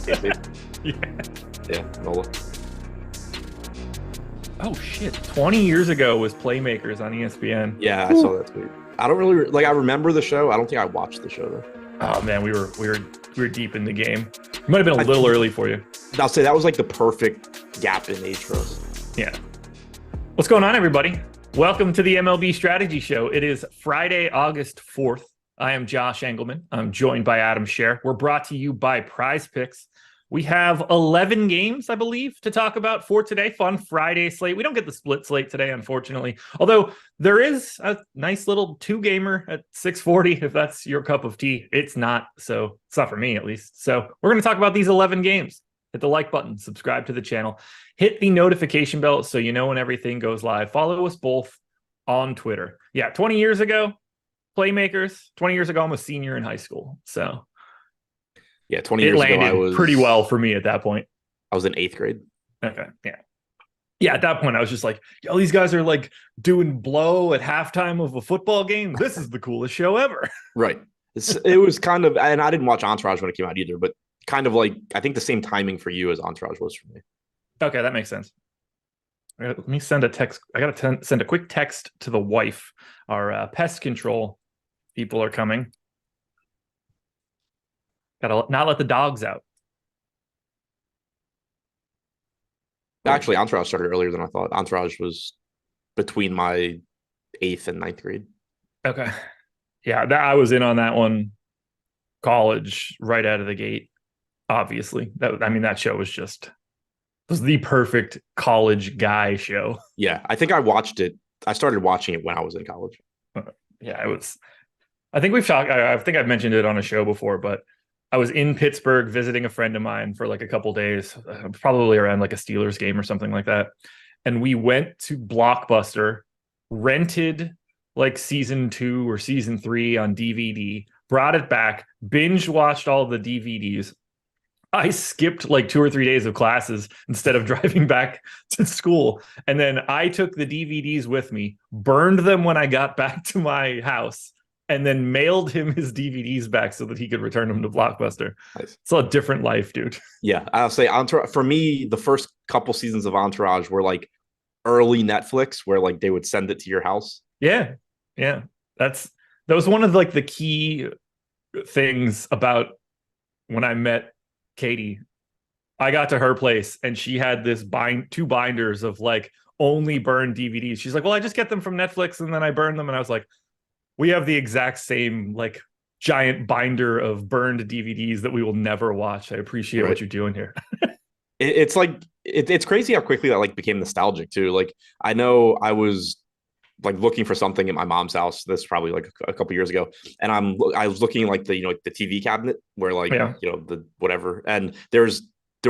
Yeah. Yeah, Nola. Oh shit! 20 years ago was Playmakers on ESPN. Yeah, I saw that tweet. I don't really like. I remember the show. I don't think I watched the show though. Oh man, we were deep in the game. It might have been a little early for you. I'll say that was like the perfect gap in age for us. Yeah. What's going on, everybody? Welcome to the MLB Strategy Show. It is Friday, August 4th. I am Josh Engleman. I'm joined by Adam Scherer. We're brought to you by PrizePicks. We have 11 games, I believe, to talk about for today. Fun Friday slate. We don't get the split slate today, unfortunately. Although there is a nice little two-gamer at 640, if that's your cup of tea. It's not, so it's not for me, at least. So we're going to talk about these 11 games. Hit the like button, subscribe to the channel, hit the notification bell so you know when everything goes live. Follow us both on Twitter. Yeah, 20 years ago, Playmakers. 20 years ago, I'm a senior in high school, so... Yeah, 20 years ago, I was pretty well for me at that point. I was in 8th grade. Okay, yeah. Yeah, at that point, I was just like, yo, these guys are like doing blow at halftime of a football game. This is the coolest show ever. Right. It was kind of, and I didn't watch Entourage when it came out either, but kind of like, I think the same timing for you as Entourage was for me. Okay, that makes sense. Let me send a text. I got to send a quick text to the wife. Our pest control people are coming. Gotta not let the dogs out. Actually, Entourage started earlier than I thought. Entourage was between my 8th and 9th grade. Okay. Yeah, I was in on that one. College, right out of the gate. Obviously, that show was the perfect college guy show. Yeah, I think I watched it. I started watching it when I was in college. Yeah, it was. I think we've talked. I think I've mentioned it on a show before, but I was in Pittsburgh visiting a friend of mine for like a couple days, probably around like a Steelers game or something like that. And we went to Blockbuster, rented like season 2 or season 3 on DVD, brought it back, binge watched all the DVDs. I skipped like 2 or 3 days of classes instead of driving back to school. And then I took the DVDs with me, burned them when I got back to my house, and then mailed him his DVDs back so that he could return them to Blockbuster. Nice. It's a different life, dude. Yeah, I'll say Entourage, for me, the first couple seasons of Entourage were like early Netflix, where like they would send it to your house. Yeah. That was one of like the key things about when I met Katie. I got to her place and she had this two binders of like only burned DVDs. She's like, well, I just get them from Netflix and then I burn them. And I was like, we have the exact same like giant binder of burned DVDs that we will never watch. I appreciate what you're doing here. It's like it's crazy how quickly that like became nostalgic too. Like I know I was like looking for something at my mom's house. This is probably like a couple years ago, and I was looking like the the TV cabinet where like the whatever, and there was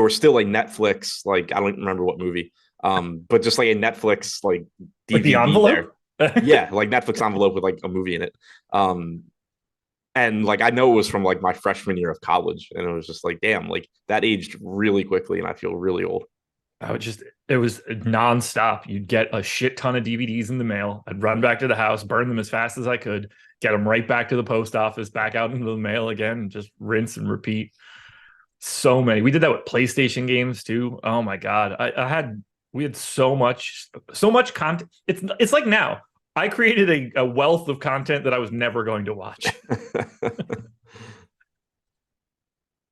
still like Netflix. Like I don't remember what movie, but just like a Netflix like DVD like the envelope. There. Yeah, like Netflix envelope with like a movie in it. And like I know it was from like my freshman year of college, and it was just like, damn, like that aged really quickly, and I feel really old. It was nonstop. You'd get a shit ton of DVDs in the mail. I'd run back to the house, burn them as fast as I could, get them right back to the post office, back out into the mail again, and just rinse and repeat. So many. We did that with PlayStation games too. Oh my God. We had so much content. It's like now I created a wealth of content that I was never going to watch.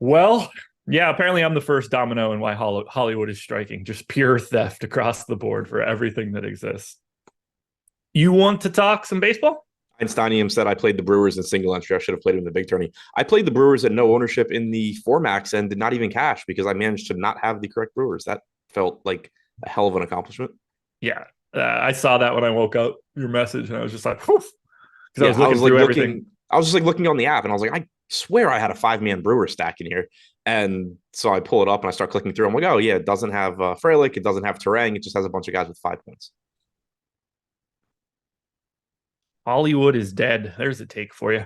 Well, yeah, apparently I'm the first domino in why Hollywood is striking. Just pure theft across the board for everything that exists. You want to talk some baseball? Einsteinium said I played the Brewers in single entry. I should have played them in the big tourney. I played the Brewers at no ownership in the 4max and did not even cash because I managed to not have the correct Brewers. That felt like a hell of an accomplishment. Yeah, I saw that when I woke up, your message, and I was just like, whew. Because I was looking through everything. I was just like looking on the app, and I was like, I swear I had a 5-man Brewer stack in here. And so I pull it up and I start clicking through. I'm like, oh yeah, it doesn't have Frelick, it doesn't have Terang, it just has a bunch of guys with 5 points. Hollywood is dead. There's a take for you.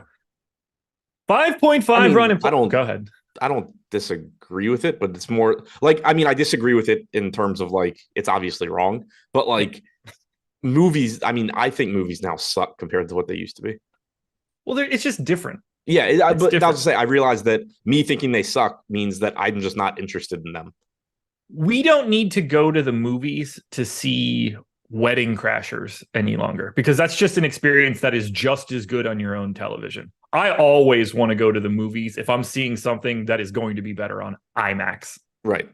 5.5 run. Go ahead. I don't disagree with it, but it's more like, I disagree with it in terms of like, it's obviously wrong, but like movies, I think movies now suck compared to what they used to be. Well, it's just different. Yeah, but different. I was to say, I realized that me thinking they suck means that I'm just not interested in them. We don't need to go to the movies to see Wedding Crashers any longer because that's just an experience that is just as good on your own television. I always want to go to the movies if I'm seeing something that is going to be better on IMAX. Right.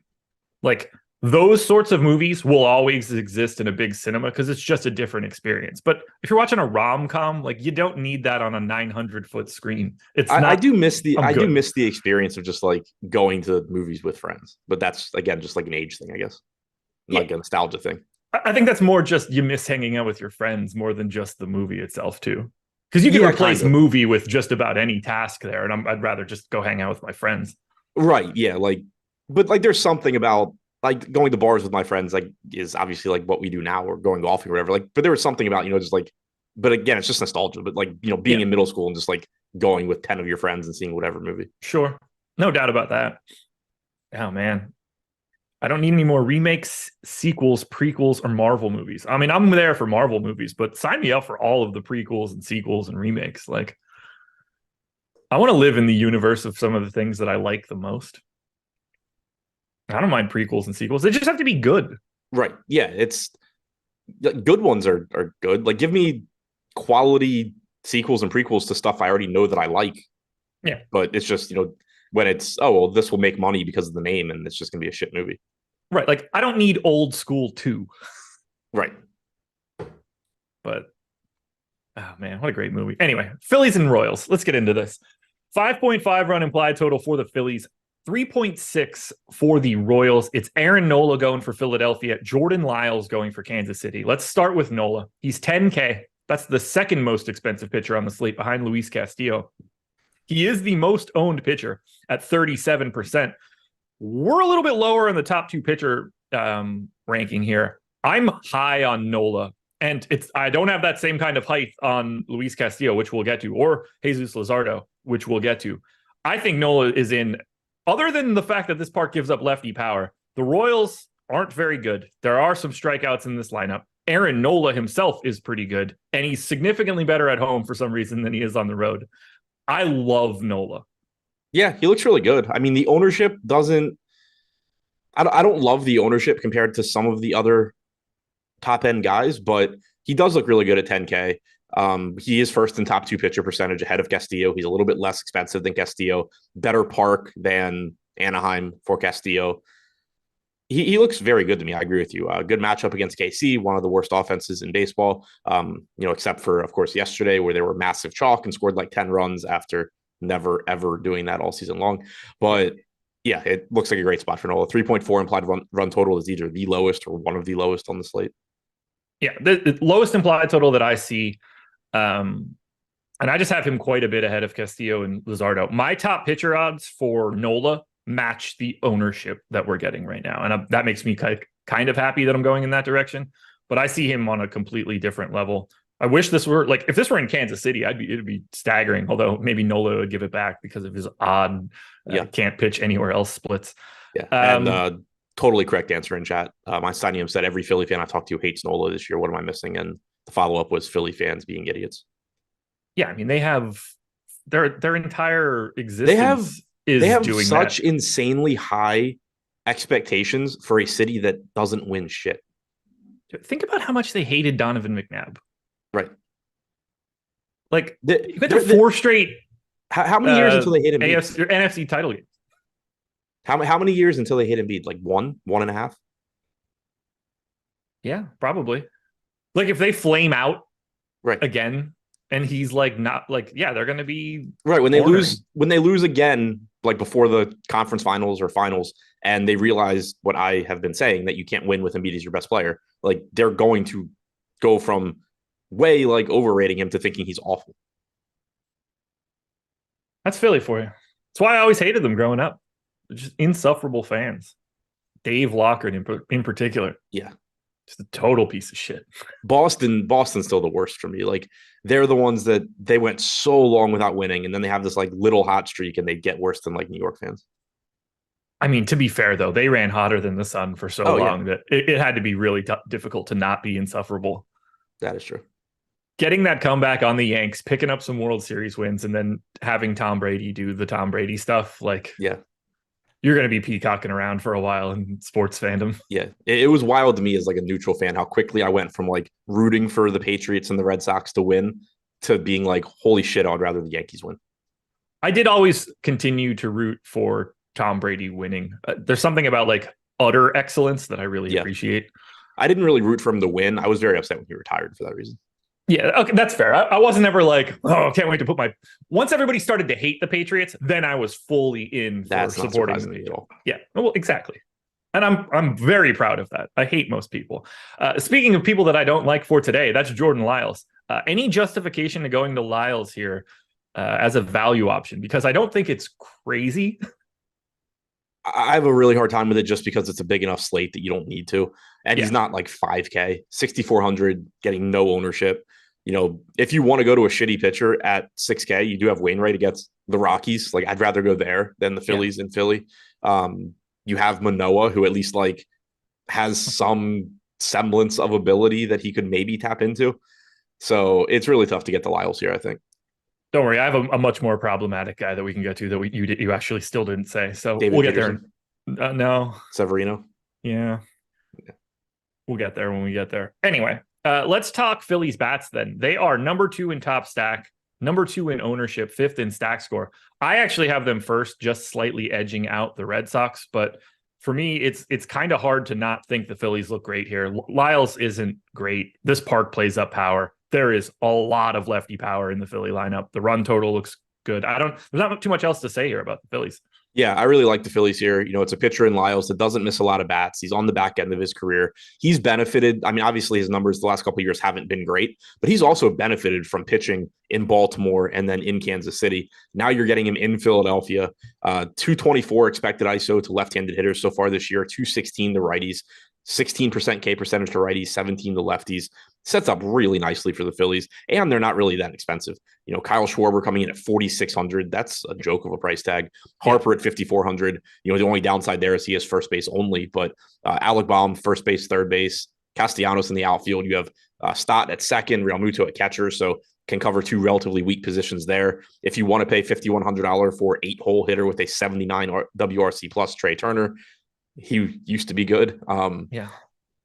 Like those sorts of movies will always exist in a big cinema because it's just a different experience. But if you're watching a rom-com, like you don't need that on a 900-foot screen. It's not. I do miss the I'm I do good. miss the experience of just like going to movies with friends. But that's again just like an age thing, I guess. Like a nostalgia thing. I think that's more just you miss hanging out with your friends more than just the movie itself, too. Because you can replace movie with just about any task there, and I'd rather just go hang out with my friends. Right. Yeah. But like, there's something about like going to bars with my friends, like, is obviously like what we do now, or going golfing or whatever. Like, but there was something about, just like, but again, it's just nostalgia. But like, being in middle school and just like going with 10 of your friends and seeing whatever movie. Sure. No doubt about that. Oh, man. I don't need any more remakes, sequels, prequels, or Marvel movies. I mean, I'm there for Marvel movies, but sign me up for all of the prequels and sequels and remakes. Like, I want to live in the universe of some of the things that I like the most. I don't mind prequels and sequels. They just have to be good. Right. Yeah. It's good ones are good. Like, give me quality sequels and prequels to stuff I already know that I like. Yeah. But it's just, when it's, oh, well, this will make money because of the name and it's just going to be a shit movie. Right. Like, I don't need Old School 2. Right. But, oh, man, what a great movie. Anyway, Phillies and Royals. Let's get into this. 5.5 run implied total for the Phillies. 3.6 for the Royals. It's Aaron Nola going for Philadelphia. Jordan Lyles going for Kansas City. Let's start with Nola. He's $10K. That's the second most expensive pitcher on the slate behind Luis Castillo. He is the most owned pitcher at 37%. We're a little bit lower in the top two pitcher ranking here. I'm high on Nola, and I don't have that same kind of height on Luis Castillo, which we'll get to, or Jesus Luzardo, which we'll get to. I think Nola is in, other than the fact that this park gives up lefty power, the Royals aren't very good. There are some strikeouts in this lineup. Aaron Nola himself is pretty good, and he's significantly better at home for some reason than he is on the road. I love Nola. Yeah, he looks really good. I mean, the ownership doesn't. I don't love the ownership compared to some of the other top end guys, but he does look really good at 10K. He is first in top two pitcher percentage ahead of Castillo. He's a little bit less expensive than Castillo. Better park than Anaheim for Castillo. He looks very good to me. I agree with you. Good matchup against KC, one of the worst offenses in baseball. Except for, of course, yesterday where they were massive chalk and scored like 10 runs after never ever doing that all season long. But yeah, it looks like a great spot for Nola. 3.4 implied run total is either the lowest or one of the lowest on the slate. Yeah, the lowest implied total that I see, and I just have him quite a bit ahead of Castillo and Luzardo. My top pitcher odds for Nola match the ownership that we're getting right now. And that makes me kind of happy that I'm going in that direction. But I see him on a completely different level. I wish this were if this were in Kansas City, it'd be staggering. Although maybe Nola would give it back because of his odd can't pitch anywhere else splits. Yeah, and totally correct answer in chat. My Stadium said every Philly fan I talked to hates Nola this year. What am I missing? And the follow up was Philly fans being idiots. Yeah, I mean they have their entire existence. They have such insanely high expectations for a city that doesn't win shit. Think about how much they hated Donovan McNabb. Right. Like, you got to four straight. How many years until they hit NFC title games? How many years until they hit Embiid? Like 1.5? Yeah, probably. Like, if they flame out again, and he's like, not like, yeah, they're going to be right when they lose again, like before the conference finals or finals, and they realize what I have been saying, that you can't win with Embiid as your best player. Like, they're going to go from way like overrating him to thinking he's awful. That's Philly for you. That's why I always hated them growing up. They're just insufferable fans. Dave Lockard in particular. Yeah. Just a total piece of shit. Boston's still the worst for me. Like, they're the ones that they went so long without winning, and then they have this like little hot streak, and they get worse than like New York fans. I mean, to be fair though, they ran hotter than the sun for so long that it had to be really difficult to not be insufferable. That is true. getting that comeback on the Yanks, picking up some World Series wins, and then having Tom Brady do the Tom Brady stuff, like, Yeah. you're going to be peacocking around for a while in sports fandom. Yeah. It was wild to me as like a neutral fan how quickly I went from like rooting for the Patriots and the Red Sox to win to being like, holy shit, I'd rather the Yankees win. I did always continue to root for Tom Brady winning. There's something about like utter excellence that I really appreciate. I didn't really root for him to win. I was very upset when he retired for that reason. Yeah, okay, that's fair. I wasn't ever like, oh, can't wait to put my. Once everybody started to hate the Patriots, then I was fully in for That's not supporting surprising at all. Yeah, well, exactly. And I'm very proud of that. I hate most people. Speaking of people that I don't like for today, that's Jordan Lyles. Any justification to going to Lyles here as a value option? Because I don't think it's crazy. I have a really hard time with it just because it's a big enough slate that you don't need to. And he's not like 5K, 6,400, getting no ownership. You know, if you want to go to a shitty pitcher at 6K, you do have Wainwright against the Rockies. Like, I'd rather go there than the Phillies in Philly. You have Manoah, who at least like has some semblance of ability that he could maybe tap into. So it's really tough to get the Lyles here, I think. Don't worry, I have a much more problematic guy that we can get to that you actually still didn't say. So David we'll Peterson. get there. No. Severino. Yeah. We'll get there when we get there. Anyway, let's talk Phillies bats then. They are number 2 in top stack, number 2 in ownership, 5th in stack score. I actually have them first, just slightly edging out the Red Sox. But for me, it's kind of hard to not think the Phillies look great here. Lyles isn't great. This park plays up power. There is a lot of lefty power in the Philly lineup. The run total looks good. There's not too much else to say here about the Phillies. Yeah, I really like the Phillies here. You know, it's a pitcher in Lyles that doesn't miss a lot of bats. He's on the back end of his career. He's benefited. I mean, obviously his numbers the last couple of years haven't been great, but he's also benefited from pitching in Baltimore and then in Kansas City. Now you're getting him in Philadelphia. 224 expected ISO to left-handed hitters so far this year, 216 to righties, 16% K percentage to righties, 17 to lefties. Sets up really nicely for the Phillies, and they're not really that expensive. You know, Kyle Schwarber coming in at 4,600. That's a joke of a price tag. Harper at 5,400. You know, the only downside there is he has first base only, but Alec Baum, first base, third base, Castellanos in the outfield. You have Stott at second, Real Muto at catcher, so can cover 2 relatively weak positions there. If you want to pay $5,100 for 8-hole hitter with a 79 WRC plus, Trey Turner, he used to be good.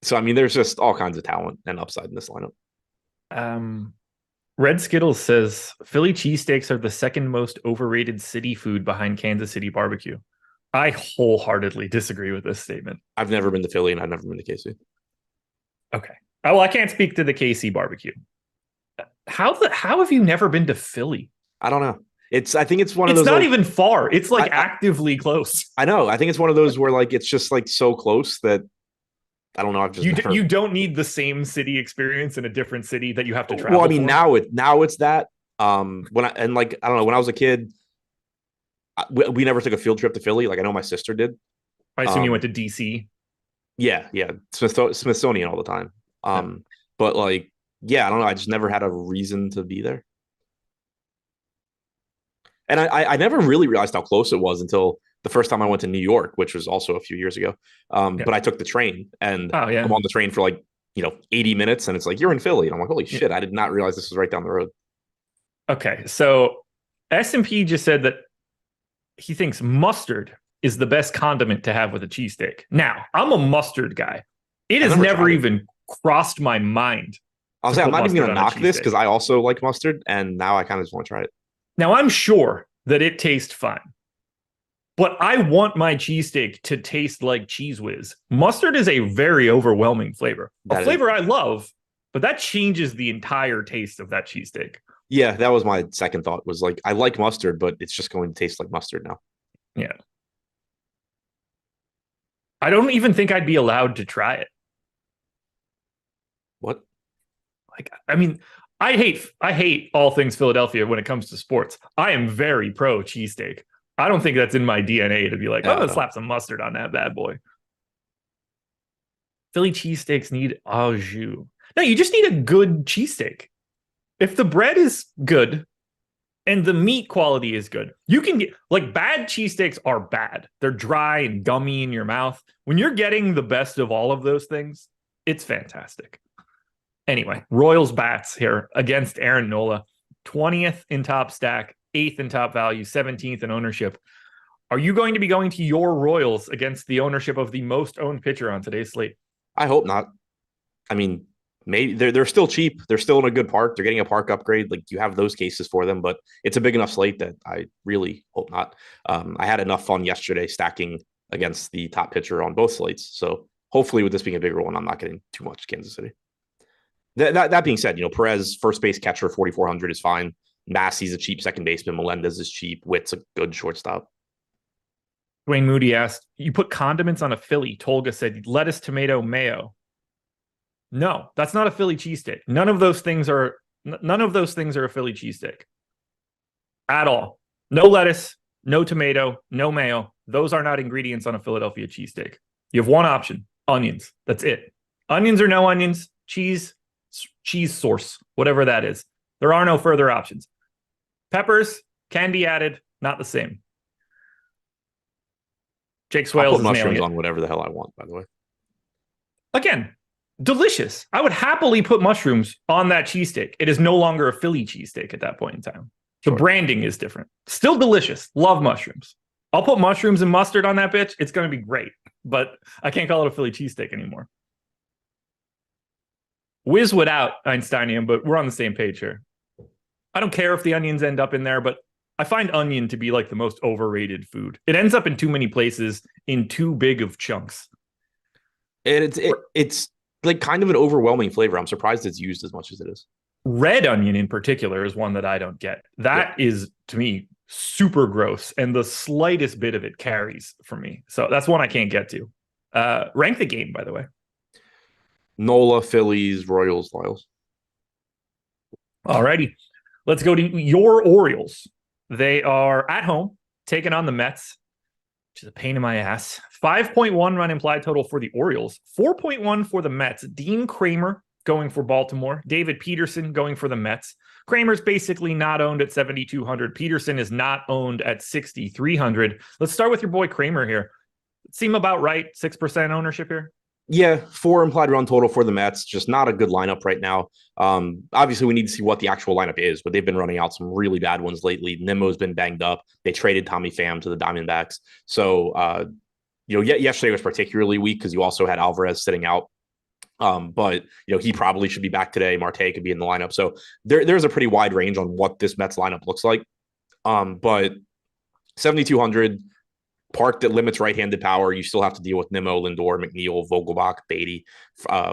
So, I mean, there's just all kinds of talent and upside in this lineup. Red Skittles says Philly cheesesteaks are the second most overrated city food behind Kansas City barbecue. I wholeheartedly disagree with this statement. I've never been to Philly and I've never been to KC. Okay. Well, I can't speak to the KC barbecue. How have you never been to Philly? I don't know. I think it's one of those. It's not even far. It's like actively close. I know. I think it's one of those where like it's just like so close that I don't know. I've just you don't need the same city experience in a different city that you have to travel. Well, I mean, now it's that. When I don't know, when I was a kid, we never took a field trip to Philly. Like I know my sister did. I assume you went to DC. Yeah, Smithsonian all the time. But like, yeah, I don't know. I just never had a reason to be there. And I never really realized how close it was until the first time I went to New York, which was also a few years ago. But I took the train and I'm on the train for like, 80 minutes and it's like, you're in Philly. And I'm like, holy shit, I did not realize this was right down the road. Okay. So S&P just said that he thinks mustard is the best condiment to have with a cheesesteak. Now, I'm a mustard guy. It has never even crossed my mind. I'll say I'm not even going to knock this because I also like mustard and now I kind of just want to try it. Now, I'm sure that it tastes fine. But I want my cheesesteak to taste like Cheese Whiz. Mustard is a very overwhelming flavor. A flavor I love, but that changes the entire taste of that cheesesteak. Yeah, that was my second thought was like, I like mustard, but it's just going to taste like mustard now. Yeah. I don't even think I'd be allowed to try it. What? Like, I mean, I hate all things Philadelphia when it comes to sports. I am very pro cheesesteak. I don't think that's in my DNA to be like, I'm going to slap some mustard on that bad boy. Philly cheesesteaks need au jus. No, you just need a good cheesesteak. If the bread is good and the meat quality is good, you can get, like, bad cheesesteaks are bad. They're dry and gummy in your mouth. When you're getting the best of all of those things, it's fantastic. Anyway, Royals bats here against Aaron Nola, 20th in top stack, 8th in top value, 17th in ownership. Are you going to be going to your Royals against the ownership of the most owned pitcher on today's slate? I hope not. I mean, maybe they're still cheap. They're still in a good park. They're getting a park upgrade. Like you have those cases for them, but it's a big enough slate that I really hope not. I had enough fun yesterday stacking against the top pitcher on both slates. So hopefully with this being a bigger one, I'm not getting too much Kansas City. That being said, Perez, first base catcher, 4,400 is fine. Massey's a cheap second baseman. Melendez is cheap. Witt's a good shortstop. Dwayne Moody asked, you put condiments on a Philly. Tolga said lettuce, tomato, mayo. No, that's not a Philly cheesesteak. None of those things are a Philly cheesesteak at all. No lettuce, no tomato, no mayo. Those are not ingredients on a Philadelphia cheesesteak. You have one option, onions. That's it. Onions or no onions, cheese sauce, whatever that is. There are no further options. Peppers can be added, not the same. Jake Swales is mushrooms on whatever the hell I want, by the way. Again, delicious. I would happily put mushrooms on that cheesesteak. It is no longer a Philly cheesesteak at that point in time. The branding is different. Still delicious. Love mushrooms. I'll put mushrooms and mustard on that bitch. It's going to be great, but I can't call it a Philly cheesesteak anymore. Whiz without Einsteinium, but we're on the same page here. I don't care if the onions end up in there, but I find onion to be like the most overrated food. It ends up in too many places in too big of chunks. And it's like kind of an overwhelming flavor. I'm surprised it's used as much as it is. Red onion in particular is one that I don't get. That is, to me, super gross. And the slightest bit of it carries for me. So that's one I can't get to. Rank the game, by the way. Nola, Phillies, Royals, Loyals. All righty. Let's go to your Orioles. They are at home, taking on the Mets, which is a pain in my ass. 5.1 run implied total for the Orioles, 4.1 for the Mets. Dean Kramer going for Baltimore, David Peterson going for the Mets. Kramer's basically not owned at 7,200. Peterson is not owned at 6,300. Let's start with your boy Kramer here. Seem about right, 6% ownership here? Yeah, 4 implied run total for the Mets. Just not a good lineup right now. Obviously, we need to see what the actual lineup is, but they've been running out some really bad ones lately. Nimmo's been banged up. They traded Tommy Pham to the Diamondbacks. So, yesterday was particularly weak because you also had Alvarez sitting out. But he probably should be back today. Marte could be in the lineup. So there's a pretty wide range on what this Mets lineup looks like. But 7,200. Park that limits right-handed power. You still have to deal with Nimmo, Lindor, McNeil, Vogelbach, Beatty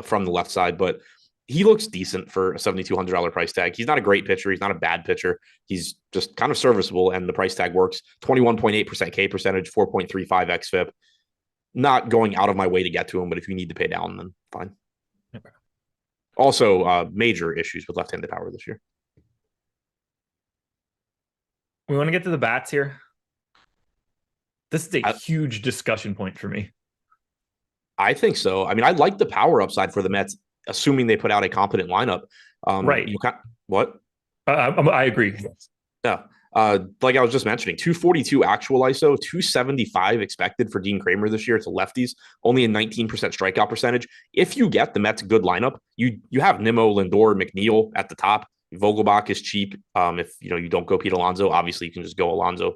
from the left side, but he looks decent for a $7,200 price tag. He's not a great pitcher. He's not a bad pitcher. He's just kind of serviceable, and the price tag works. 21.8% K percentage, 4.35 xFIP. Not going out of my way to get to him, but if you need to pay down, then fine. Okay. Also, major issues with left-handed power this year. We want to get to the bats here. This is a huge discussion point for me. I think so. I mean, I like the power upside for the Mets, assuming they put out a competent lineup. Right. What? I agree. Yeah. Like I was just mentioning, 242 actual ISO, 275 expected for Dean Kramer this year. It's a lefties, only a 19% strikeout percentage. If you get the Mets a good lineup, you have Nimmo, Lindor, McNeil at the top. Vogelbach is cheap. If you don't go Pete Alonso, obviously you can just go Alonso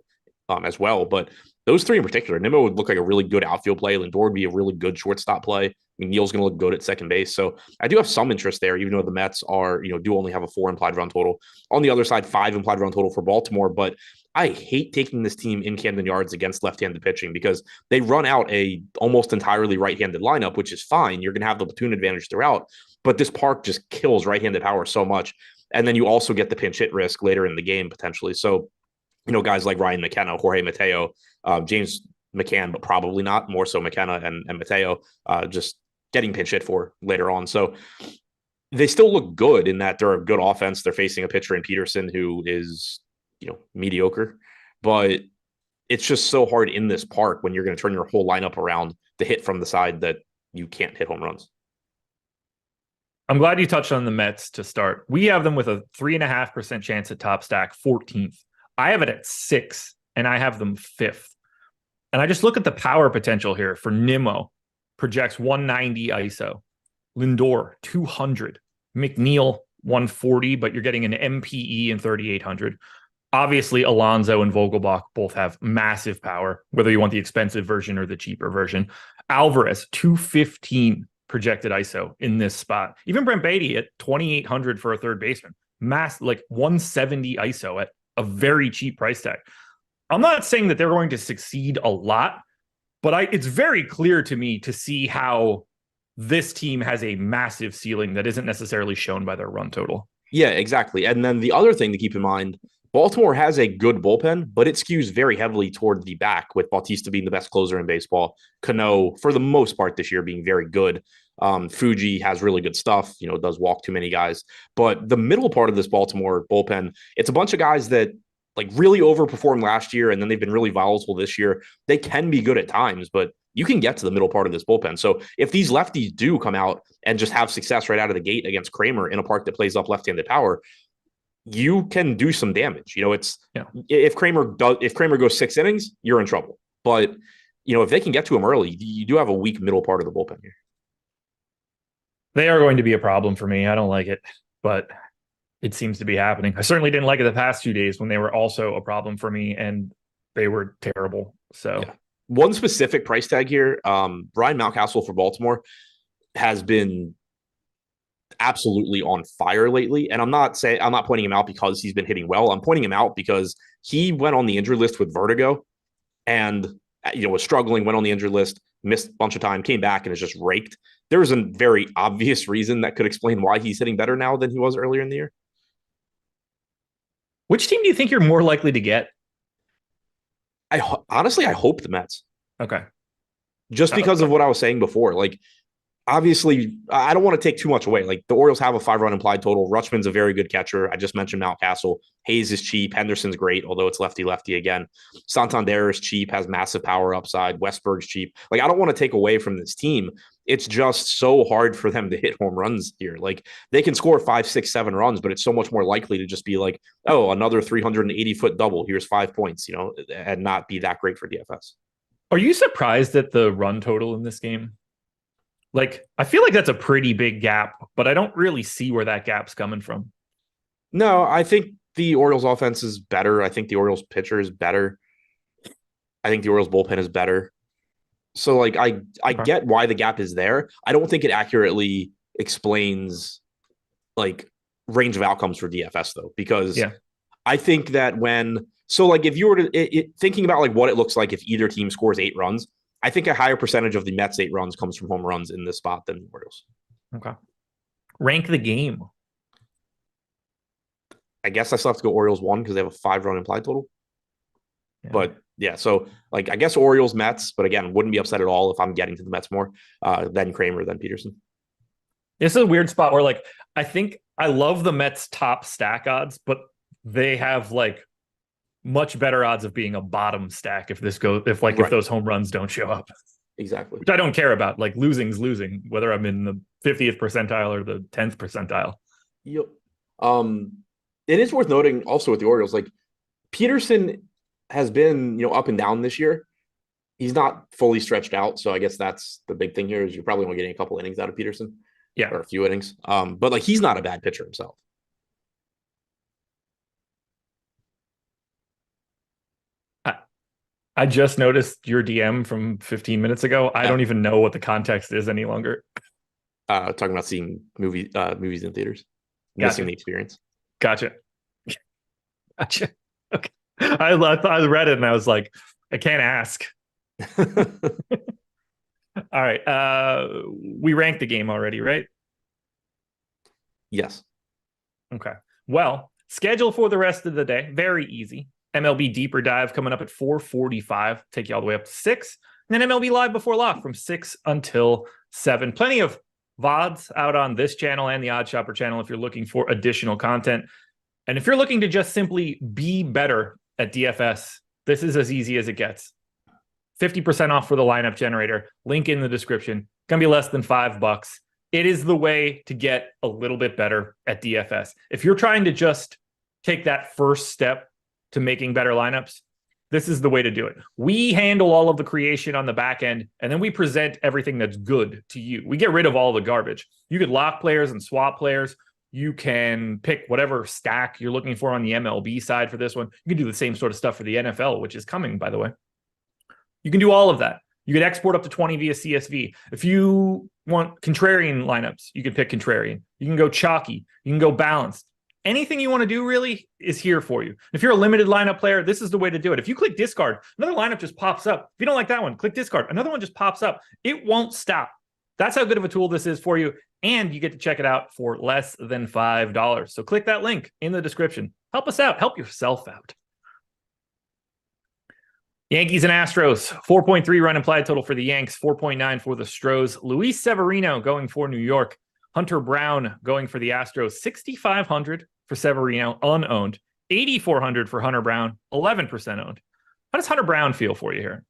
as well. But those three in particular, Nimmo would look like a really good outfield play. Lindor would be a really good shortstop play. McNeil's going to look good at second base. So I do have some interest there, even though the Mets do only have a 4 implied run total. On the other side, 5 implied run total for Baltimore. But I hate taking this team in Camden Yards against left-handed pitching because they run out a almost entirely right-handed lineup, which is fine. You're going to have the platoon advantage throughout. But this park just kills right-handed power so much. And then you also get the pinch hit risk later in the game potentially. So, guys like Ryan McKenna, Jorge Mateo, James McCann, but probably not, more so McKenna and Mateo, just getting pinch hit for later on. So they still look good in that they're a good offense. They're facing a pitcher in Peterson who is, mediocre. But it's just so hard in this park when you're going to turn your whole lineup around to hit from the side that you can't hit home runs. I'm glad you touched on the Mets to start. We have them with a 3.5% chance at top stack, 14th. I have it at 6, and I have them 5th. And I just look at the power potential here for Nimmo. Projects 190 ISO. Lindor, 200. McNeil 140, but you're getting an MPE in 3,800. Obviously, Alonso and Vogelbach both have massive power, whether you want the expensive version or the cheaper version. Alvarez, 215 projected ISO in this spot. Even Brent Beatty at 2,800 for a third baseman. Like 170 ISO at a very cheap price tag. I'm not saying that they're going to succeed a lot, but it's very clear to me to see how this team has a massive ceiling that isn't necessarily shown by their run total. Yeah, exactly. And then the other thing to keep in mind, Baltimore has a good bullpen, but it skews very heavily toward the back, with Bautista being the best closer in baseball. Cano, for the most part this year, being very good. Fuji has really good stuff, does walk too many guys. But the middle part of this Baltimore bullpen, it's a bunch of guys that like really overperformed last year, and then they've been really volatile this year. They can be good at times, but you can get to the middle part of this bullpen. So if these lefties do come out and just have success right out of the gate against Kramer in a park that plays up left-handed power, you can do some damage. If Kramer goes 6 innings, you're in trouble. But if they can get to him early, you do have a weak middle part of the bullpen here. They are going to be a problem for me. I don't like it, but it seems to be happening. I certainly didn't like it the past 2 days when they were also a problem for me, and they were terrible. So one specific price tag here, Brian Mountcastle for Baltimore has been absolutely on fire lately. And I'm not pointing him out because he's been hitting well. I'm pointing him out because he went on the injured list with vertigo and was struggling, went on the injured list, missed a bunch of time, came back, and is just raked. There's a very obvious reason that could explain why he's hitting better now than he was earlier in the year. Which team do you think you're more likely to get? Honestly, I hope the Mets. Okay. Just because of what I was saying before. Like, obviously, I don't want to take too much away. Like, the Orioles have a 5-run implied total. Rutschman's a very good catcher. I just mentioned Mountcastle. Hayes is cheap. Henderson's great, although it's lefty-lefty again. Santander is cheap, has massive power upside. Westberg's cheap. Like, I don't want to take away from this team. It's just so hard for them to hit home runs here. Like, they can score 5, 6, 7 runs, but it's so much more likely to just be like, oh, another 380-foot double. Here's 5 points, and not be that great for DFS. Are you surprised at the run total in this game? Like, I feel like that's a pretty big gap, but I don't really see where that gap's coming from. No, I think the Orioles offense is better. I think the Orioles pitcher is better. I think the Orioles bullpen is better. So, like, I get why the gap is there. I don't think it accurately explains, like, range of outcomes for DFS, though, because I think that if you were to thinking about, like, what it looks like if either team scores 8 runs, I think a higher percentage of the Mets' 8 runs comes from home runs in this spot than the Orioles. Okay. Rank the game. I guess I still have to go Orioles 1 because they have a 5-run implied total. Yeah. But yeah, so like I guess Orioles, Mets, but again, wouldn't be upset at all if I'm getting to the Mets more, then Kramer, then Peterson. This is a weird spot where like I think I love the Mets top stack odds, but they have like much better odds of being a bottom stack if those home runs don't show up. Exactly. Which I don't care about. Like losing's losing, whether I'm in the 50th percentile or the 10th percentile. Yep. It is worth noting also with the Orioles, like Peterson has been, up and down this year. He's not fully stretched out. So I guess that's the big thing here is you're probably only getting a couple innings out of Peterson. Yeah. Or a few innings. But like he's not a bad pitcher himself. I just noticed your DM from 15 minutes ago. I don't even know what the context is any longer. Talking about seeing movies in theaters. Missing the experience. Gotcha. Okay. I read it and I was like, I can't ask. All right. We ranked the game already, right? Yes. Okay. Well, schedule for the rest of the day. Very easy. MLB Deeper Dive coming up at 4:45. Take you all the way up to 6. And then MLB Live Before Lock from 6 until 7. Plenty of VODs out on this channel and the Odd Shopper channel if you're looking for additional content. And if you're looking to just simply be better at DFS, this is as easy as it gets. 50% off for the lineup generator. Link in the description. Gonna be less than $5. It is the way to get a little bit better at DFS. If you're trying to just take that first step to making better lineups, this is the way to do it. We handle all of the creation on the back end, and then we present everything that's good to you. We get rid of all the garbage. You could lock players and swap players. You can pick whatever stack you're looking for on the MLB side for this one. You can do the same sort of stuff for the NFL, which is coming, by the way. You can do all of that. You could export up to 20 via CSV. If you want contrarian lineups, you can pick contrarian. You can go chalky. You can go balanced. Anything you want to do really is here for you. If you're a limited lineup player, this is the way to do it. If you click discard, another lineup just pops up. If you don't like that one, click discard. Another one just pops up. It won't stop. That's how good of a tool this is for you. And you get to check it out for less than $5. So click that link in the description. Help us out. Help yourself out. Yankees and Astros, 4.3 run implied total for the Yanks, 4.9 for the Stros. Luis Severino going for New York. Hunter Brown going for the Astros, 6,500 for Severino, unowned. 8,400 for Hunter Brown, 11% owned. How does Hunter Brown feel for you here?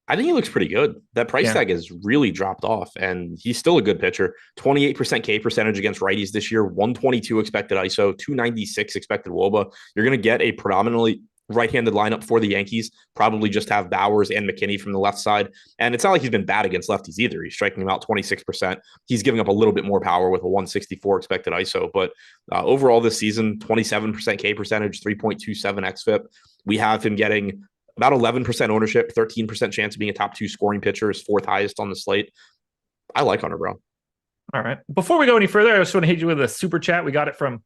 I think he looks pretty good. That price tag has really dropped off, and he's still a good pitcher. 28% K percentage against righties this year, 122 expected ISO, 296 expected WOBA. You're going to get a predominantly right-handed lineup for the Yankees, probably just have Bowers and McKinney from the left side. And it's not like he's been bad against lefties either. He's striking them out 26%. He's giving up a little bit more power with a 164 expected ISO. But overall this season, 27% K percentage, 3.27 xFIP. We have him getting about 11% ownership, 13% chance of being a top 2 scoring pitcher, is 4th highest on the slate. I like Hunter Brown. All right. Before we go any further, I just want to hit you with a super chat. We got it from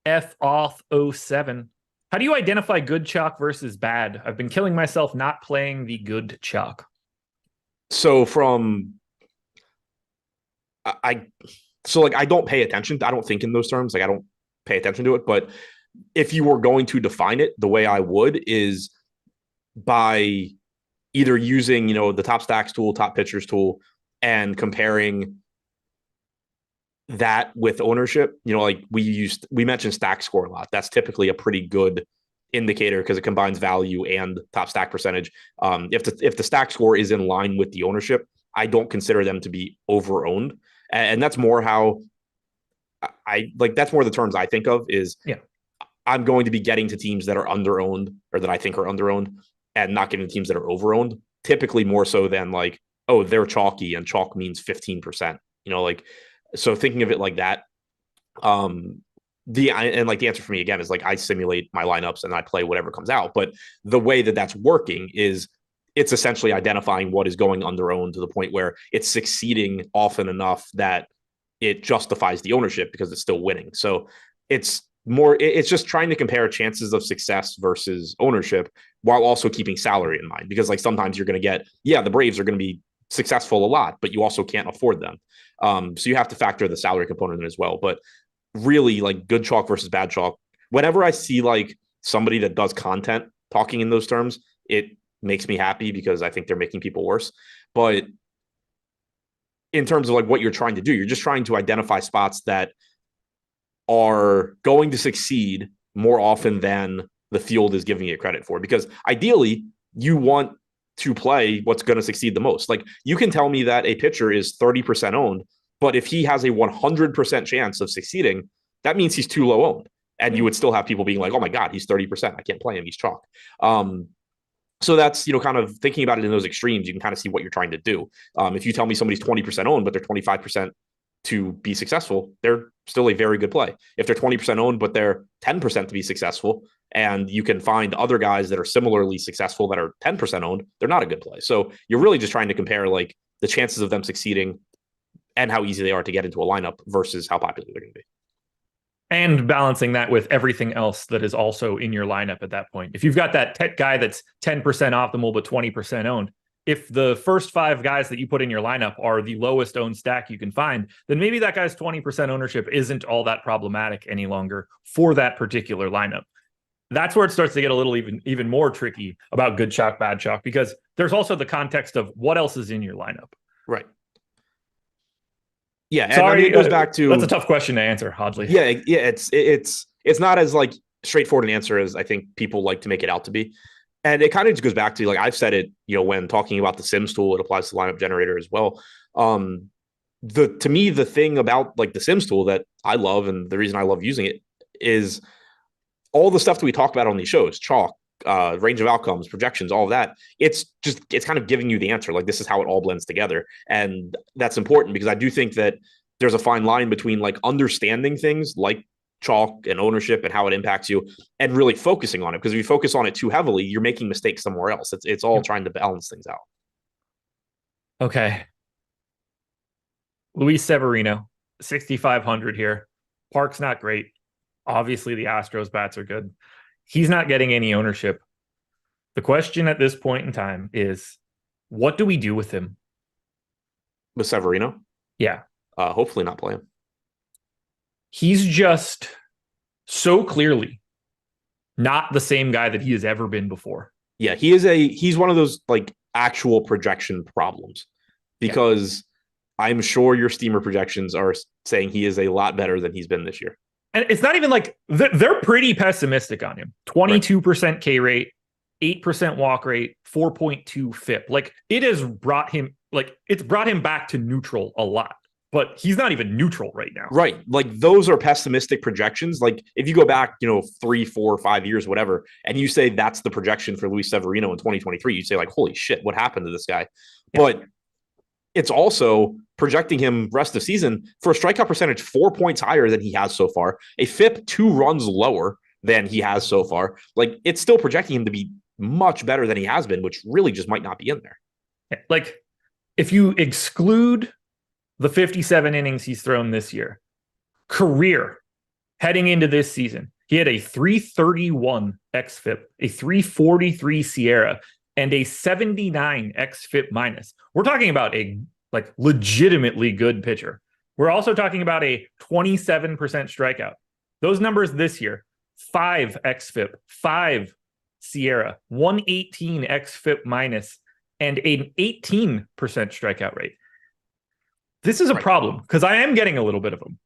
FOF07. How do you identify good chalk versus bad? I've been killing myself not playing the good chalk. So I don't pay attention. I don't think in those terms. Like, I don't pay attention to it. But if you were going to define it, the way I would is by either using, the top stacks tool, top pitchers tool, and comparing that with ownership. Like we mentioned stack score a lot. That's typically a pretty good indicator because it combines value and top stack percentage. If the stack score is in line with the ownership, I don't consider them to be over owned. And that's more how that's more the terms I think of is I'm going to be getting to teams that are under owned or that I think are under owned and not getting to teams that are over owned, typically more so than like, oh, they're chalky and chalk means 15%, so thinking of it like that, the answer for me again is like I simulate my lineups and I play whatever comes out. But the way that that's working is it's essentially identifying what is going under owned to the point where it's succeeding often enough that it justifies the ownership because it's still winning. So it's just trying to compare chances of success versus ownership while also keeping salary in mind. Because like sometimes you're going to get, the Braves are going to be successful a lot, but you also can't afford them. So you have to factor the salary component in as well. But really, like good chalk versus bad chalk, whenever I see like somebody that does content talking in those terms, it makes me happy because I think they're making people worse. But in terms of like what you're trying to do, you're just trying to identify spots that are going to succeed more often than the field is giving it credit for. Because ideally, you want to play what's going to succeed the most. Like you can tell me that a pitcher is 30% owned, but if he has a 100% chance of succeeding, that means he's too low owned. And you would still have people being like, oh my God, he's 30%. I can't play him. He's chalk. So that's, kind of thinking about it in those extremes, you can kind of see what you're trying to do. If you tell me somebody's 20% owned, but they're 25% to be successful, they're still a very good play. If they're 20% owned, but they're 10% to be successful, and you can find other guys that are similarly successful that are 10% owned, they're not a good play. So you're really just trying to compare like the chances of them succeeding and how easy they are to get into a lineup versus how popular they're going to be. And balancing that with everything else that is also in your lineup at that point. If you've got that guy that's 10% optimal, but 20% owned, if the first 5 guys that you put in your lineup are the lowest owned stack you can find, then maybe that guy's 20% ownership isn't all that problematic any longer for that particular lineup. That's where it starts to get a little even more tricky about good chalk, bad chalk, because there's also the context of what else is in your lineup. Right. Yeah. Sorry, and it goes back to, that's a tough question to answer, Hodley. Yeah. It's not as like straightforward an answer as I think people like to make it out to be. And it kind of just goes back to, like, I've said it, when talking about the Sims tool, it applies to the lineup generator as well. To me, the thing about like the Sims tool that I love, and the reason I love using it, is all the stuff that we talk about on these shows: chalk, range of outcomes, projections, all of that. It's kind of giving you the answer. Like, this is how it all blends together. And that's important because I do think that there's a fine line between like understanding things like chalk and ownership and how it impacts you and really focusing on it. Because if you focus on it too heavily, you're making mistakes somewhere else. It's all trying to balance things out. Okay. Luis Severino, 6,500 here. Park's not great. Obviously, the Astros bats are good. He's not getting any ownership. The question at this point in time is, what do we do with him? With Severino? Yeah. Hopefully not play him. He's just so clearly not the same guy that he has ever been before. Yeah, he's one of those like actual projection problems because I'm sure your steamer projections are saying he is a lot better than he's been this year. And it's not even like they're pretty pessimistic on him. 22% K rate, 8% walk rate, 4.2 FIP. Like it's brought him back to neutral a lot. But he's not even neutral right now. Right. Like those are pessimistic projections. Like if you go back, 3, 4, 5 years, whatever, and you say that's the projection for Luis Severino in 2023, you'd say like, holy shit, what happened to this guy? Yeah. But it's also projecting him rest of season for a strikeout percentage 4 points higher than he has so far, a FIP 2 runs lower than he has so far. Like it's still projecting him to be much better than he has been, which really just might not be in there. Like if you exclude the 57 innings he's thrown this year, career heading into this season, he had a 331 xFIP, a 343 SIERA, and a 79 xFIP minus. We're talking about a like legitimately good pitcher. We're also talking about a 27% strikeout. Those numbers this year: 5 xFIP, 5 SIERA, 118 xFIP minus, and an 18% strikeout rate. This is a problem because I am getting a little bit of them.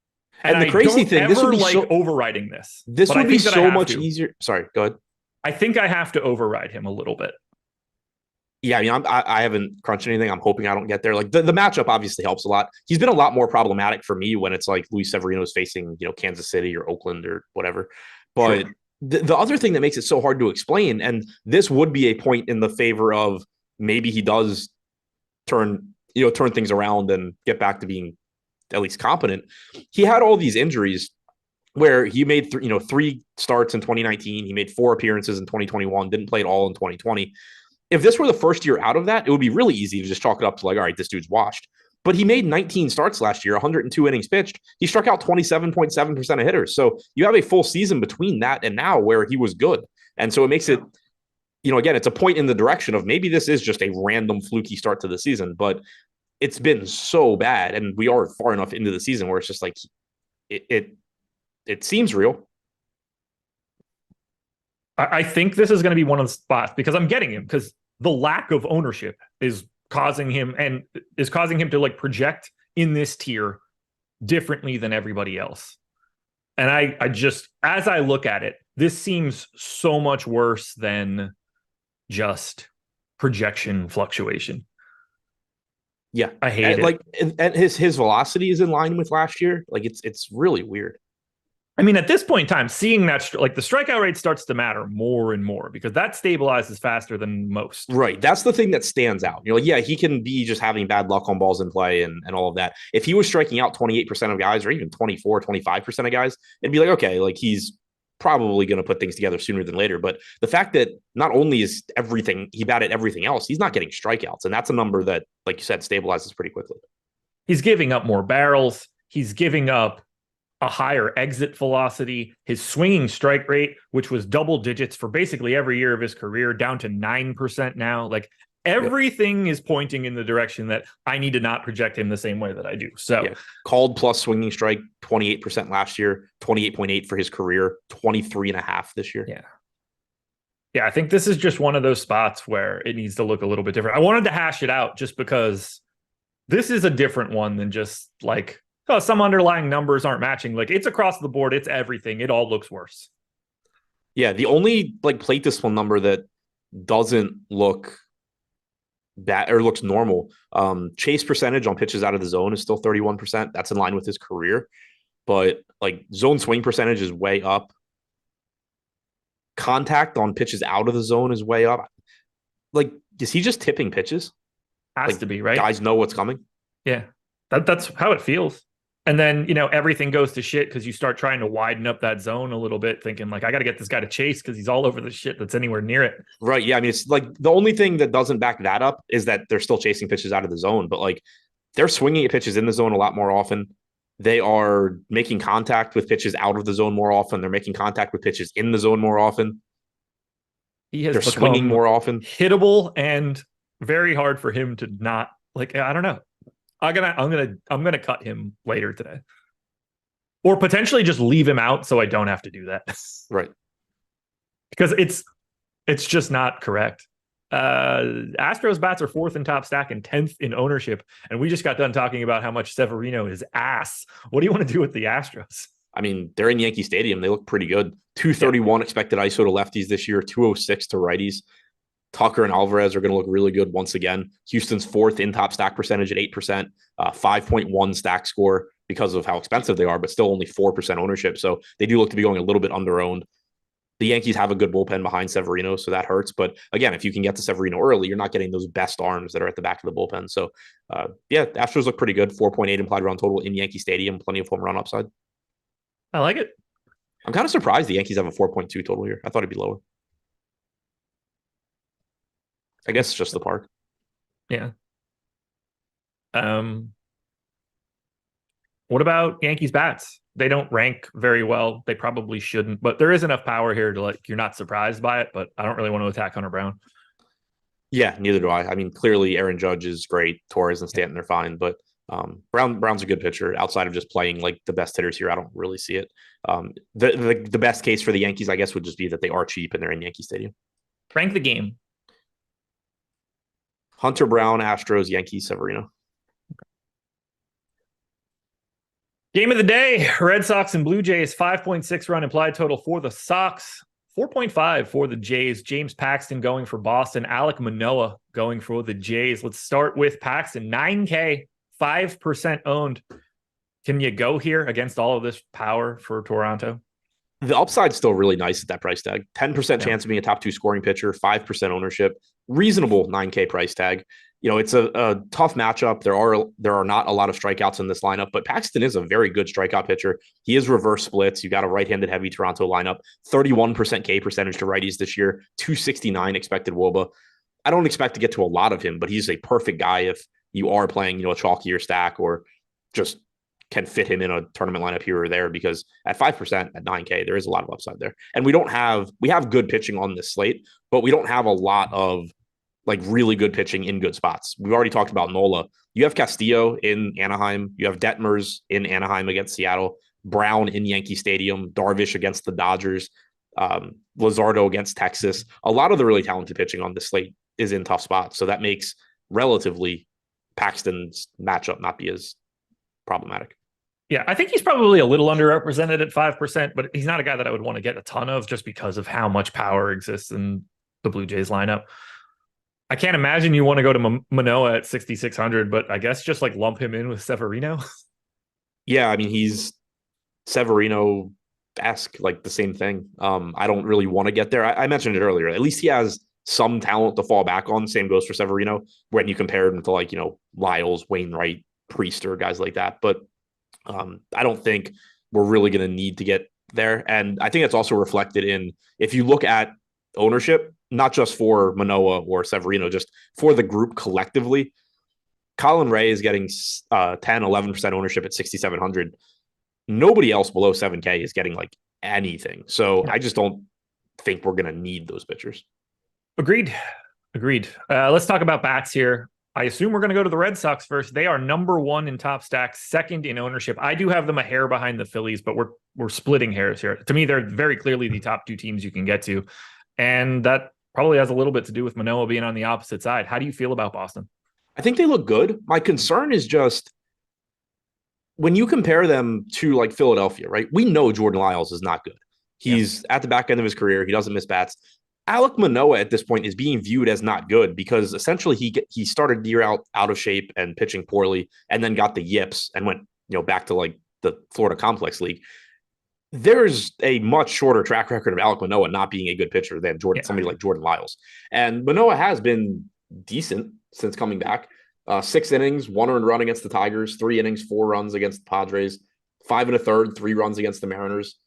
And the crazy thing, this would be overriding this. This would be so much easier. Sorry, go ahead. I think I have to override him a little bit. Yeah, I mean, I haven't crunched anything. I'm hoping I don't get there. Like the matchup obviously helps a lot. He's been a lot more problematic for me when it's like Luis Severino is facing, Kansas City or Oakland or whatever. But sure. The other thing that makes it so hard to explain, and this would be a point in the favor of maybe he does turn things around and get back to being at least competent. He had all these injuries where he made 3 starts in 2019. He made 4 appearances in 2021, didn't play at all in 2020. If this were the first year out of that, it would be really easy to just chalk it up to like, all right, this dude's washed. But he made 19 starts last year, 102 innings pitched. He struck out 27.7% of hitters. So you have a full season between that and now where he was good. And so it makes it, again, it's a point in the direction of maybe this is just a random fluky start to the season, but it's been so bad. And we are far enough into the season where it's just like, it seems real. I think this is going to be one of the spots because I'm getting him because the lack of ownership is causing him to like project in this tier differently than everybody else. And I just, as I look at it, this seems so much worse than just projection fluctuation. Yeah. I hate it. Like, and his velocity is in line with last year. Like it's really weird. I mean, at this point in time, seeing that like the strikeout rate starts to matter more and more because that stabilizes faster than most. Right. That's the thing that stands out. Like, yeah, he can be just having bad luck on balls in play and all of that. If he was striking out 28% of guys or even 24, 25% of guys, it'd be like, okay, like he's probably going to put things together sooner than later. But the fact that not only is he batted everything else, he's not getting strikeouts. And that's a number that, like you said, stabilizes pretty quickly. He's giving up more barrels. He's giving up a higher exit velocity. His swinging strike rate, which was double digits for basically every year of his career, down to 9% now. Like everything is pointing in the direction that I need to not project him the same way that I do. So called plus swinging strike 28% last year, 28.8 for his career, 23.5 this year. Yeah, I think this is just one of those spots where it needs to look a little bit different. I wanted to hash it out just because this is a different one than just like, oh, some underlying numbers aren't matching. Like it's across the board. It's everything. It all looks worse. Yeah. The only like plate discipline number that doesn't look bad or looks normal. Chase percentage on pitches out of the zone is still 31%. That's in line with his career, but like zone swing percentage is way up. contact on pitches out of the zone is way up. Like, is he just tipping pitches? Has to be, right? Guys know what's coming. Yeah, that's how it feels. And then, everything goes to shit because you start trying to widen up that zone a little bit, thinking like, I got to get this guy to chase because he's all over the shit that's anywhere near it. Right. Yeah. I mean, it's like the only thing that doesn't back that up is that they're still chasing pitches out of the zone, but like they're swinging at pitches in the zone a lot more often. They are making contact with pitches out of the zone more often. They're making contact with pitches in the zone more ofin. They're swinging more often. Hittable and very hard for him to not like. I don't know. I'm gonna cut him later today, or potentially just leave him out so I don't have to do that. Right. Because it's just not correct. Astros bats are 4th in top stack and 10th in ownership, and we just got done talking about how much Severino is ass. What do you want to do with the Astros? I mean, they're in Yankee Stadium. They look pretty good. 231 expected ISO to lefties this year, 206 to righties. Tucker and Alvarez are going to look really good once again. Houston's 4th in top stack percentage at 8%, 5.1 stack score because of how expensive they are, but still only 4% ownership. So they do look to be going a little bit under-owned. The Yankees have a good bullpen behind Severino, so that hurts. But again, if you can get to Severino early, you're not getting those best arms that are at the back of the bullpen. So yeah, the Astros look pretty good. 4.8 implied run total in Yankee Stadium, plenty of home run upside. I like it. I'm kind of surprised the Yankees have a 4.2 total here. I thought it'd be lower. I guess it's just the park. Yeah. What about Yankees bats? They don't rank very well. They probably shouldn't, but there is enough power here to like, you're not surprised by it, but I don't really want to attack Hunter Brown. Yeah, neither do I. I mean, clearly Aaron Judge is great. Torres and Stanton are fine, but Brown's a good pitcher. Outside of just playing like the best hitters here, I don't really see it. The best case for the Yankees, I guess, would just be that they are cheap and they're in Yankee Stadium. Rank the game. Hunter Brown, Astros, Yankees, Severino. Game of the day, Red Sox and Blue Jays, 5.6 run implied total for the Sox, 4.5 for the Jays. James Paxton going for Boston, Alek Manoah going for the Jays. Let's start with Paxton, 9K, 5% owned. Can you go here against all of this power for Toronto? The upside's still really nice at that price tag. 10% chance of being a top 2 scoring pitcher, 5% ownership, reasonable 9K price tag. You know, it's a tough matchup. There are not a lot of strikeouts in this lineup, but Paxton is a very good strikeout pitcher. He is reverse splits. You got a right-handed heavy Toronto lineup, 31% K percentage to righties this year, 269 expected WOBA. I don't expect to get to a lot of him, but he's a perfect guy if you are playing, a chalkier stack or just can fit him in a tournament lineup here or there, because at 5% at 9K, there is a lot of upside there. And we have good pitching on this slate, but we don't have a lot of like really good pitching in good spots. We've already talked about Nola. You have Castillo in Anaheim. You have Detmers in Anaheim against Seattle, Brown in Yankee Stadium, Darvish against the Dodgers, Luzardo against Texas. A lot of the really talented pitching on this slate is in tough spots. So that makes relatively Paxton's matchup not be as problematic. Yeah, I think he's probably a little underrepresented at 5%, but he's not a guy that I would want to get a ton of just because of how much power exists in the Blue Jays lineup. I can't imagine you want to go to Manoah at 6,600, but I guess just like lump him in with Severino. Yeah, I mean, he's Severino-esque, like the same thing. I don't really want to get there. I mentioned it earlier. At least he has some talent to fall back on. Same goes for Severino when you compare him to like, Lyles, Wainwright, Priester, guys like that. But I don't think we're really going to need to get there. And I think it's also reflected in, if you look at ownership, not just for Manoah or Severino, just for the group collectively, Colin Ray is getting 10-11% ownership at 6,700. Nobody else below 7K is getting like anything. So I just don't think we're going to need those pitchers. Agreed. Let's talk about bats here. I assume we're going to go to the Red Sox first. They are number 1 in top stack, 2nd in ownership. I do have them a hair behind the Phillies, but we're splitting hairs here. To me, they're very clearly the top 2 teams you can get to. And that probably has a little bit to do with Manoah being on the opposite side. How do you feel about Boston? I think they look good. My concern is just when you compare them to like Philadelphia, right? We know Jordan Lyles is not good. He's at the back end of his career. He doesn't miss bats. Alek Manoah at this point is being viewed as not good because essentially he started the year out of shape and pitching poorly, and then got the yips and went back to like the Florida Complex League. there's a much shorter track record of Alek Manoah not being a good pitcher than Yeah. somebody like Jordan Lyles. And Manoah has been decent since coming back. 6 innings, 1 earned run against the Tigers, 3 innings, 4 runs against the Padres, 5 1/3, 3 runs against the Mariners,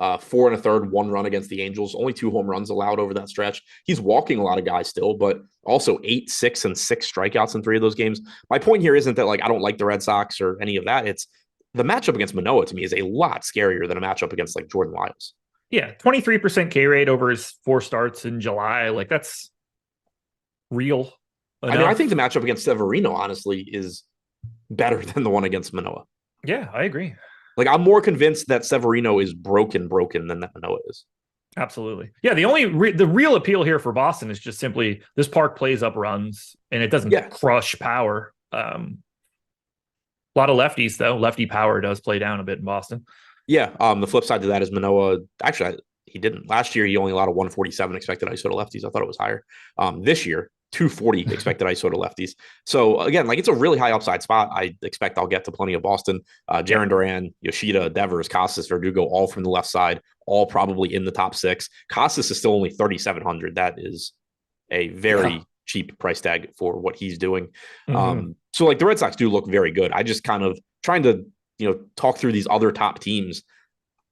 4 1/3, 1 run against the Angels. Only 2 home runs allowed over that stretch. He's walking a lot of guys still, but also 8, 6, and 6 strikeouts in 3 of those games. My point here isn't that like I don't like the Red Sox or any of that. It's the matchup against Manoah to me is a lot scarier than a matchup against like Jordan Lyles. Yeah, 23% K rate over his 4 starts in July. Like that's real enough. I mean, I think the matchup against Severino, honestly, is better than the one against Manoah. Yeah, I agree. Like, I'm more convinced that Severino is broken than that Manoah is. Absolutely. Yeah, the only the real appeal here for Boston is just simply this park plays up runs and it doesn't crush power. A lot of lefties, though. Lefty power does play down a bit in Boston. Yeah. The flip side to that is Manoah. Actually, he didn't. Last year, he only allowed a 147 expected ISO to lefties. I thought it was higher. This year, 240 expected ISO to lefties. So, again, like it's a really high upside spot. I expect I'll get to plenty of Boston. Jarren Duran, Yoshida, Devers, Casas, Verdugo, all from the left side, all probably in the top 6. Casas is still only 3,700. That is a very cheap price tag for what he's doing. So like the Red Sox do look very good. I just kind of trying to, talk through these other top teams.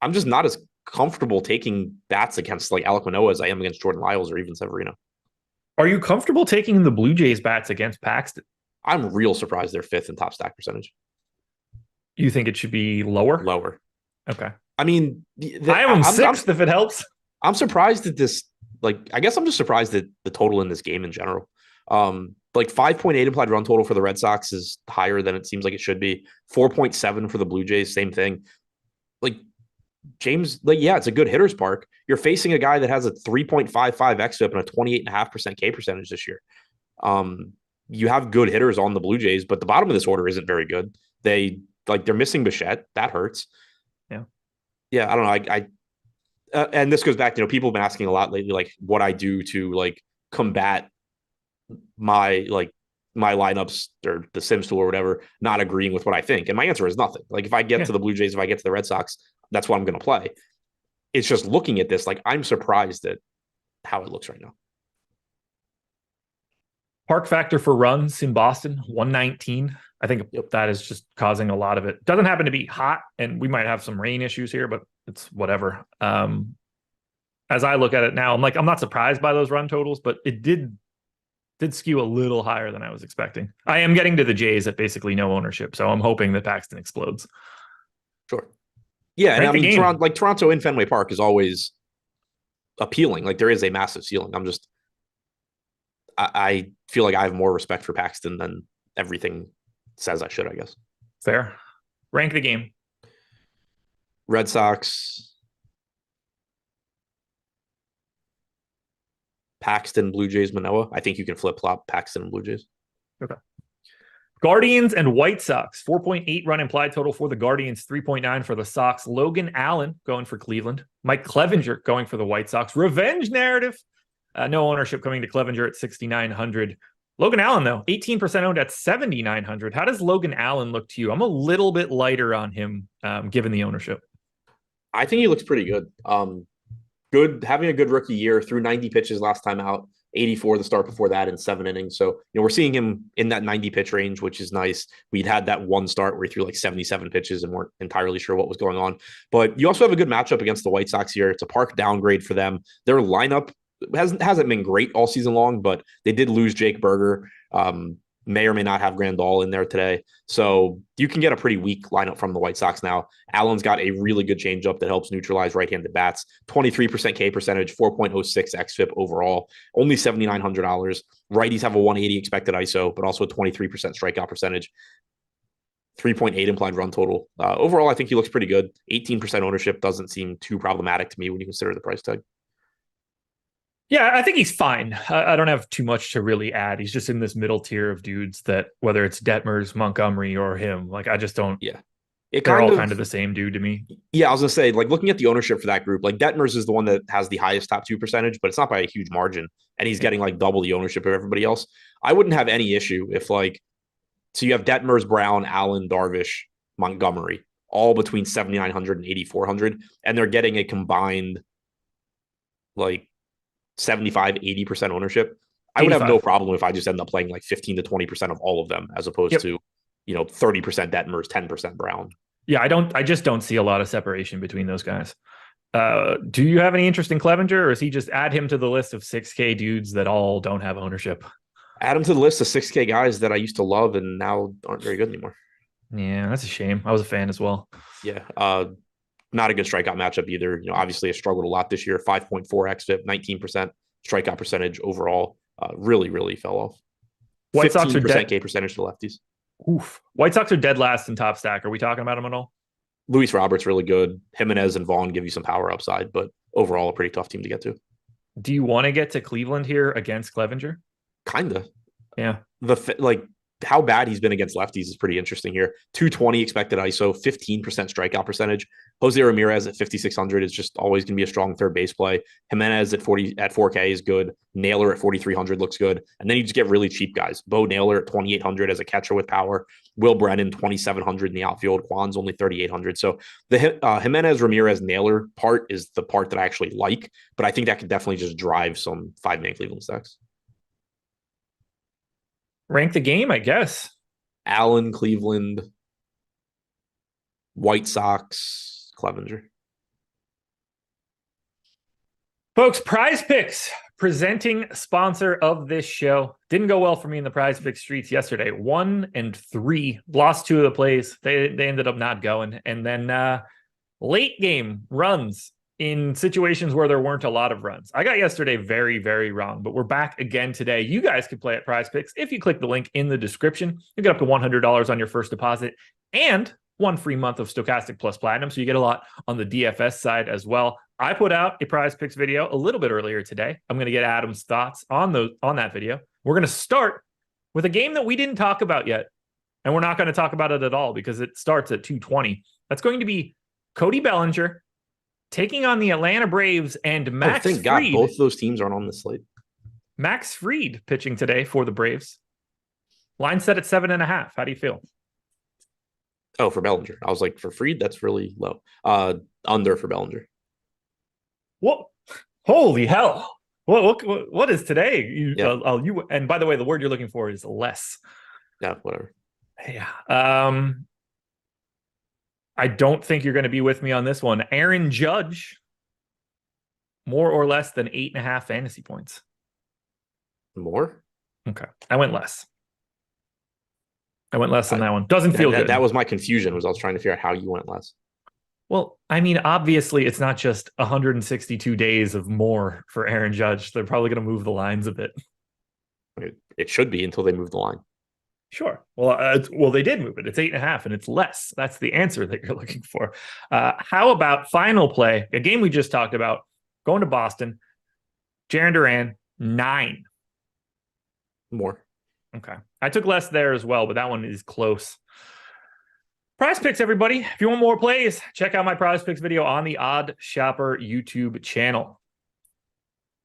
I'm just not as comfortable taking bats against like Alek Manoah as I am against Jordan Lyles or even Severino. Are you comfortable taking the Blue Jays bats against Paxton? I'm real surprised they're 5th in top stack percentage. You think it should be lower? Lower. Okay. I mean, I have them 6th if it helps. I'm surprised that this, I guess I'm just surprised that the total in this game in general. 5.8 implied run total for the Red Sox is higher than it seems like it should be. 4.7 for the Blue Jays, same thing. James, it's a good hitter's park. You're facing a guy that has a 3.55 xFIP and a 28.5% K percentage this year. You have good hitters on the Blue Jays, but the bottom of this order isn't very good. They're missing Bichette. That hurts. Yeah. I don't know. And this goes back, people have been asking a lot lately, like what I do to combat my lineups or the Sims tool or whatever, not agreeing with what I think. And my answer is nothing. Like if I get to the Blue Jays, if I get to the Red Sox, that's what I'm going to play. It's just looking at this, I'm surprised at how it looks right now. Park factor for runs in Boston, 119. I think that is just causing a lot of it. Doesn't happen to be hot, and we might have some rain issues here, but it's whatever. As I look at it now, I'm not surprised by those run totals, but it did skew a little higher than I was expecting. I am getting to the Jays at basically no ownership, so I'm hoping that Paxton explodes. Sure. Yeah, and I mean, Toronto in Fenway Park is always appealing. There is a massive ceiling. I feel like I have more respect for Paxton than everything says I should, I guess. Fair. Rank the game. Red Sox, Paxton, Blue Jays, Manoah. I think you can flip-flop Paxton and Blue Jays. Okay. Guardians and White Sox, 4.8 run implied total for the Guardians, 3.9 for the Sox. Logan Allen going for Cleveland. Mike Clevinger going for the White Sox. Revenge narrative. No ownership coming to Clevinger at 6,900. Logan Allen, though, 18% owned at 7,900. How does Logan Allen look to you? I'm a little bit lighter on him given the ownership. I think he looks pretty good. Having a good rookie year, threw 90 pitches last time out, 84 the start before that in 7 innings. So, we're seeing him in that 90 pitch range, which is nice. We'd had that one start where he threw 77 pitches and weren't entirely sure what was going on. But you also have a good matchup against the White Sox here. It's a park downgrade for them. Their lineup hasn't been great all season long, but they did lose Jake Berger. May or may not have Grandal in there today. So you can get a pretty weak lineup from the White Sox now. Allen's got a really good changeup that helps neutralize right-handed bats. 23% K percentage, 4.06 xFIP overall, only $7,900. Righties have a 180 expected ISO, but also a 23% strikeout percentage. 3.8 implied run total. Overall, I think he looks pretty good. 18% ownership doesn't seem too problematic to me when you consider the price tag. Yeah, I think he's fine. I don't have too much to really add. He's just in this middle tier of dudes that, whether it's Detmers, Montgomery, or him, I just don't. Yeah, they're all kind of the same dude to me. Yeah, I was gonna say, looking at the ownership for that group, Detmers is the one that has the highest top 2 percentage, but it's not by a huge margin, and he's getting double the ownership of everybody else. I wouldn't have any issue if so you have Detmers, Brown, Allen, Darvish, Montgomery, all between 7,900 and 8,400, and they're getting a combined like 75-80% ownership. I would have no problem if I just end up playing like 15 to 20% of all of them, as opposed to 30% Detmers, 10% Brown. Yeah, I just don't see a lot of separation between those guys. Do you have any interest in Clevenger, or is he just add him to the list of 6K dudes that all don't have ownership? Add him to the list of 6K guys that I used to love and now aren't very good anymore. Yeah, that's a shame. I was a fan as well. Yeah. Not a good strikeout matchup either. Obviously it struggled a lot this year. 5.4 xFIP, 19% strikeout percentage overall. Really, really fell off. White Sox are dead. K percentage to lefties. Oof. White Sox are dead last in top stack. Are we talking about him at all? Luis Roberts really good. Jimenez and Vaughn give you some power upside, but overall a pretty tough team to get to. Do you want to get to Cleveland here against Clevenger? Kinda. Yeah. How bad he's been against lefties is pretty interesting here. 220 expected ISO, 15% strikeout percentage. Jose Ramirez at 5,600 is just always going to be a strong third base play. Jimenez at 4K is good. Naylor at 4,300 looks good. And then you just get really cheap guys. Bo Naylor at 2,800 as a catcher with power. Will Brennan 2,700 in the outfield. Kwan's only 3,800. So the Jimenez, Ramirez, Naylor part is the part that I actually like, but I think that could definitely just drive some 5-man Cleveland stacks. Rank the game, I guess. Allen, Cleveland, White Sox, Clevenger. Folks, PrizePicks, presenting sponsor of this show. Didn't go well for me in the PrizePicks streets yesterday. 1-3, lost 2 of the plays. They ended up not going. And then late game runs in situations where there weren't a lot of runs. I got yesterday very, very wrong, but we're back again today. You guys can play at PrizePicks. If you click the link in the description, you get up to $100 on your first deposit and 1 free month of Stochastic Plus Platinum. So you get a lot on the DFS side as well. I put out a PrizePicks video a little bit earlier today. I'm going to get Adam's thoughts on that video. We're going to start with a game that we didn't talk about yet, and we're not going to talk about it at all because it starts at 2:20. That's going to be Cody Bellinger taking on the Atlanta Braves and Max Fried. Thank God both those teams aren't on the slate. Max Fried pitching today for the Braves. Line set at 7.5. How do you feel? Oh, for Bellinger. I was like, for Fried, that's really low. Under for Bellinger. What? Holy hell. What is today? And by the way, the word you're looking for is less. Yeah, whatever. Yeah. I don't think you're going to be with me on this one. Aaron Judge, more or less than 8.5 fantasy points. More? Okay. I went less. Than that one. Doesn't feel good. That was my confusion, I was trying to figure out how you went less. Well, I mean, obviously, it's not just 162 days of more for Aaron Judge. They're probably going to move the lines a bit. It should be until they move the line. Sure. Well, they did move it. It's 8.5, and it's less. That's the answer that you're looking for. How about final play? A game we just talked about. Going to Boston. Jarren Duran, 9. More. Okay. I took less there as well, but that one is close. PrizePicks, everybody. If you want more plays, check out my PrizePicks video on the Odd Shopper YouTube channel.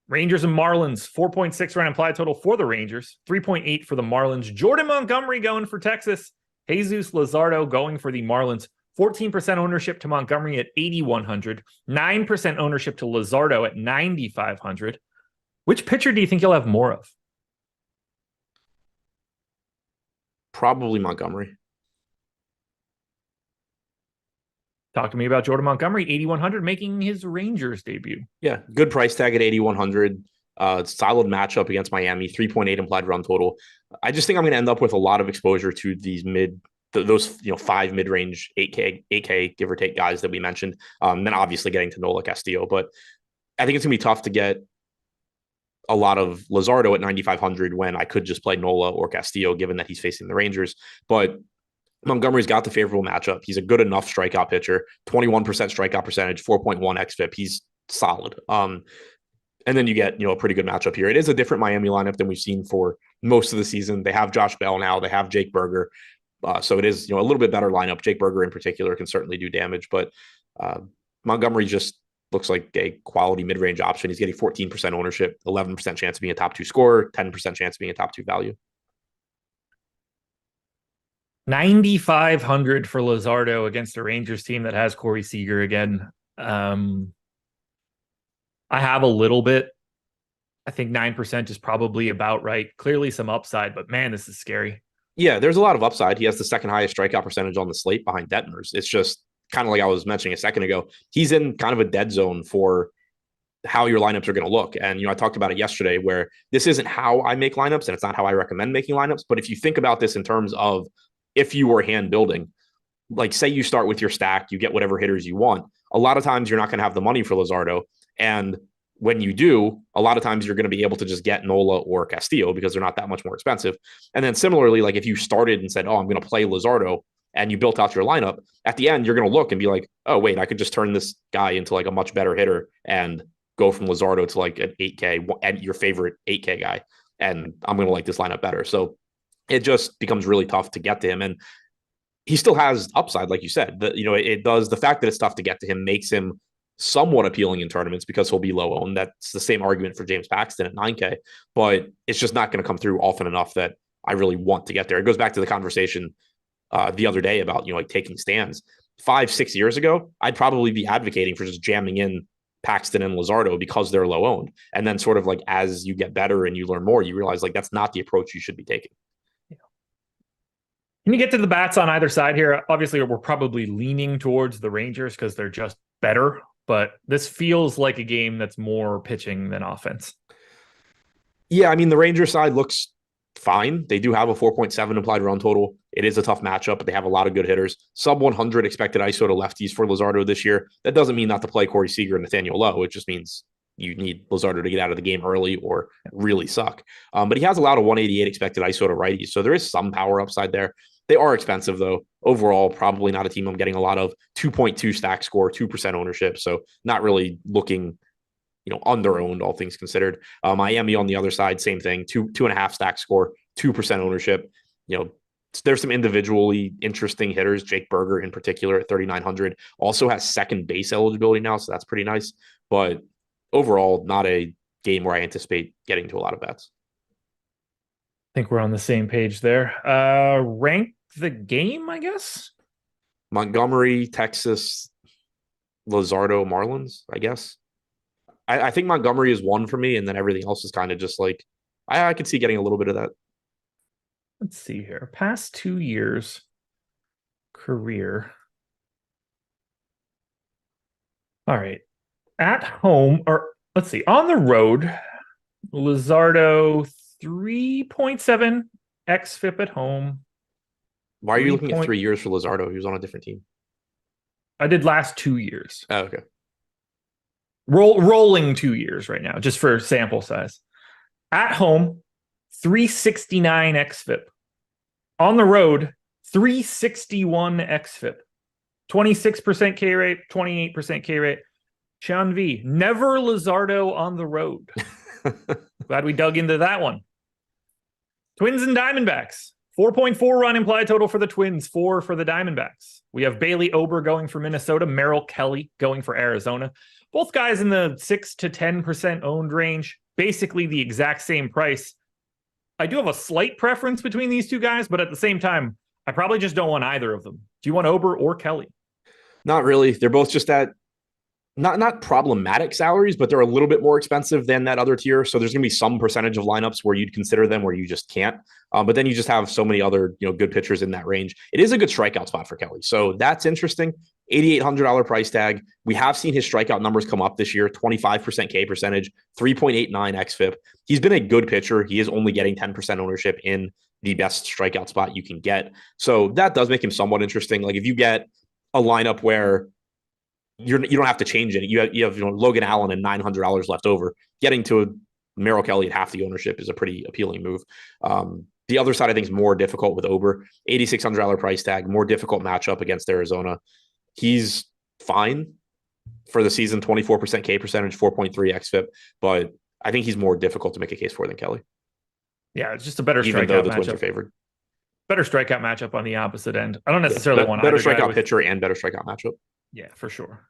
Rangers and Marlins, 4.6 run implied total for the Rangers, 3.8 for the Marlins. Jordan Montgomery going for Texas. Jesus Luzardo going for the Marlins. 14% ownership to Montgomery at 8,100. 9% ownership to Luzardo at 9,500. Which pitcher do you think you'll have more of? Probably Montgomery. Talk to me about Jordan Montgomery, 8,100, making his Rangers debut. Yeah, good price tag at 8,100. Solid matchup against Miami, 3.8 implied run total. I just think I'm going to end up with a lot of exposure to these those 5 mid-range 8K give or take guys that we mentioned. Then obviously getting to Nola Castillo, but I think it's going to be tough to get a lot of Luzardo at 9,500 when I could just play Nola or Castillo, given that he's facing the Rangers. But Montgomery's got the favorable matchup. He's a good enough strikeout pitcher, 21% strikeout percentage, 4.1 xFIP. He's solid. And then you get, a pretty good matchup here. It is a different Miami lineup than we've seen for most of the season. They have Josh Bell now. They have Jake Berger. So it is, a little bit better lineup. Jake Berger in particular can certainly do damage, but Montgomery just looks like a quality mid-range option. He's getting 14% ownership, 11% chance of being a top 2 scorer, 10% chance of being a top 2 value. 9,500 for Luzardo against a Rangers team that has Corey Seager again. I have a little bit. I think 9% is probably about right. Clearly some upside, but man, this is scary. Yeah, there's a lot of upside. He has the second highest strikeout percentage on the slate behind Detmers. It's just kind of like I was mentioning a second ago. He's in kind of a dead zone for how your lineups are going to look. And, I talked about it yesterday where this isn't how I make lineups and it's not how I recommend making lineups. But if you think about this in terms of if you were hand building, like say you start with your stack, you get whatever hitters you want. A lot of times you're not going to have the money for Luzardo. And when you do, a lot of times you're going to be able to just get Nola or Castillo because they're not that much more expensive. And then similarly, like if you started and said, oh, I'm going to play Luzardo and you built out your lineup, at the end, you're going to look and be like, oh, wait, I could just turn this guy into like a much better hitter and go from Luzardo to like an 8K and your favorite 8K guy. And I'm going to like this lineup better. So it just becomes really tough to get to him. And he still has upside, like you said. It does. The fact that it's tough to get to him makes him somewhat appealing in tournaments because he'll be low owned. That's the same argument for James Paxton at 9K, but it's just not going to come through often enough that I really want to get there. It goes back to the conversation the other day about, like taking stands 5-6 years ago. I'd probably be advocating for just jamming in Paxton and Luzardo because they're low owned. And then sort of like, as you get better and you learn more, you realize like, that's not the approach you should be taking. Can you get to the bats on either side here? Obviously, we're probably leaning towards the Rangers because they're just better, but this feels like a game that's more pitching than offense. Yeah, I mean, the Rangers side looks fine. They do have a 4.7 implied run total. It is a tough matchup, but they have a lot of good hitters. Sub 100 expected ISO to lefties for Luzardo this year. That doesn't mean not to play Corey Seager and Nathaniel Lowe. It just means you need Luzardo to get out of the game early or really suck. But he has allowed a 188 expected ISO to righties, so there is some power upside there. They are expensive, though. Overall, probably not a team I'm getting a lot of. 2.2 stack score, 2% ownership, so not really looking, under-owned, all things considered. Miami on the other side, same thing, 2.5 stack score, 2% ownership. There's some individually interesting hitters. Jake Berger, in particular, at 3,900, also has second base eligibility now, so that's pretty nice. But overall, not a game where I anticipate getting to a lot of bets. I think we're on the same page there. Rank the game, I guess. Montgomery, Texas, Luzardo, Marlins, I guess. I think Montgomery is one for me, and then everything else is kind of just like, I could see getting a little bit of that. Let's see here. Past 2 years career. All right. At home, or let's see, on the road, Luzardo 3.7 xFIP at home. Why are you looking at 3 years for Luzardo? He was on a different team. I did last 2 years. Oh, okay. Rolling 2 years right now, just for sample size. At home, 369 xFIP. On the road, 361 xFIP. 26% K rate, 28% K rate. Sean V, never Luzardo on the road. Glad we dug into that one. Twins and Diamondbacks. 4.4 run implied total for the Twins, 4 for the Diamondbacks. We have Bailey Ober going for Minnesota, Merrill Kelly going for Arizona. Both guys in the 6 to 10% owned range, basically the exact same price. I do have a slight preference between these two guys, but at the same time, I probably just don't want either of them. Do you want Ober or Kelly? Not really. They're both just at not problematic salaries, but they're a little bit more expensive than that other tier. So there's going to be some percentage of lineups where you'd consider them where you just can't. But then you just have so many other, good pitchers in that range. It is a good strikeout spot for Kelly. So that's interesting. $8,800 price tag. We have seen his strikeout numbers come up this year, 25% K percentage, 3.89 xFIP. He's been a good pitcher. He is only getting 10% ownership in the best strikeout spot you can get. So that does make him somewhat interesting. Like if you get a lineup where you don't have to change it. You have Logan Allen and $900 left over. Getting to Merrill Kelly at half the ownership is a pretty appealing move. The other side, I think, is more difficult with Ober. $8,600 price tag, more difficult matchup against Arizona. He's fine for the season, 24% K percentage, 4.3 xFIP, but I think he's more difficult to make a case for than Kelly. Yeah, it's just a better even strikeout though the matchup. Twins are favored. Better strikeout matchup on the opposite end. I don't necessarily want better either strikeout pitcher and better strikeout matchup. Yeah, for sure.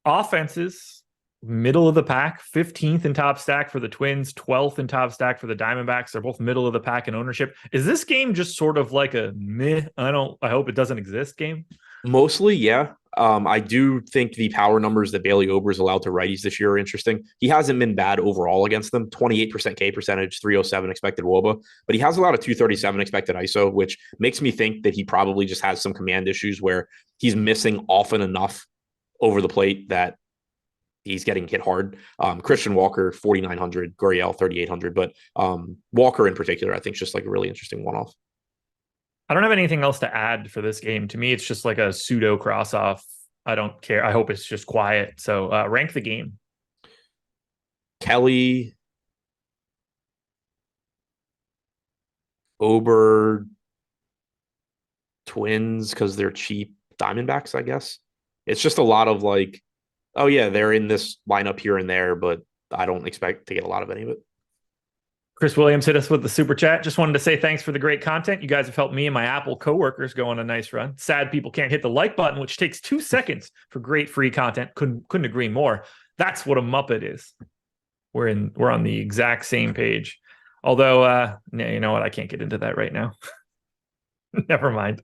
Offenses, middle of the pack, 15th in top stack for the Twins, 12th in top stack for the Diamondbacks. They're both middle of the pack in ownership. Is this game just sort of like a meh, I hope it doesn't exist game? Mostly, yeah. I do think the power numbers that Bailey Ober's allowed to righties this year are interesting. He hasn't been bad overall against them. 28% K percentage, 307 expected WOBA, but he has a lot of 237 expected ISO, which makes me think that he probably just has some command issues where he's missing often enough over the plate that he's getting hit hard. Christian Walker, 4,900, Gurriel, 3,800, but Walker in particular, I think is just like a really interesting one-off. I don't have anything else to add for this game. To me, it's just like a pseudo cross-off. I don't care. I hope it's just quiet. So rank the game. Kelly, Ober, Twins, because they're cheap. Diamondbacks, I guess. It's just a lot of like, oh yeah, they're in this lineup here and there, but I don't expect to get a lot of any of it. Chris Williams hit us with the super chat. Just wanted to say thanks for the great content. You guys have helped me and my Apple coworkers go on a nice run. Sad people can't hit the like button, which takes 2 seconds for great free content. Couldn't agree more. That's what a Muppet is. We're on the exact same page. Although, you know what? I can't get into that right now. Never mind.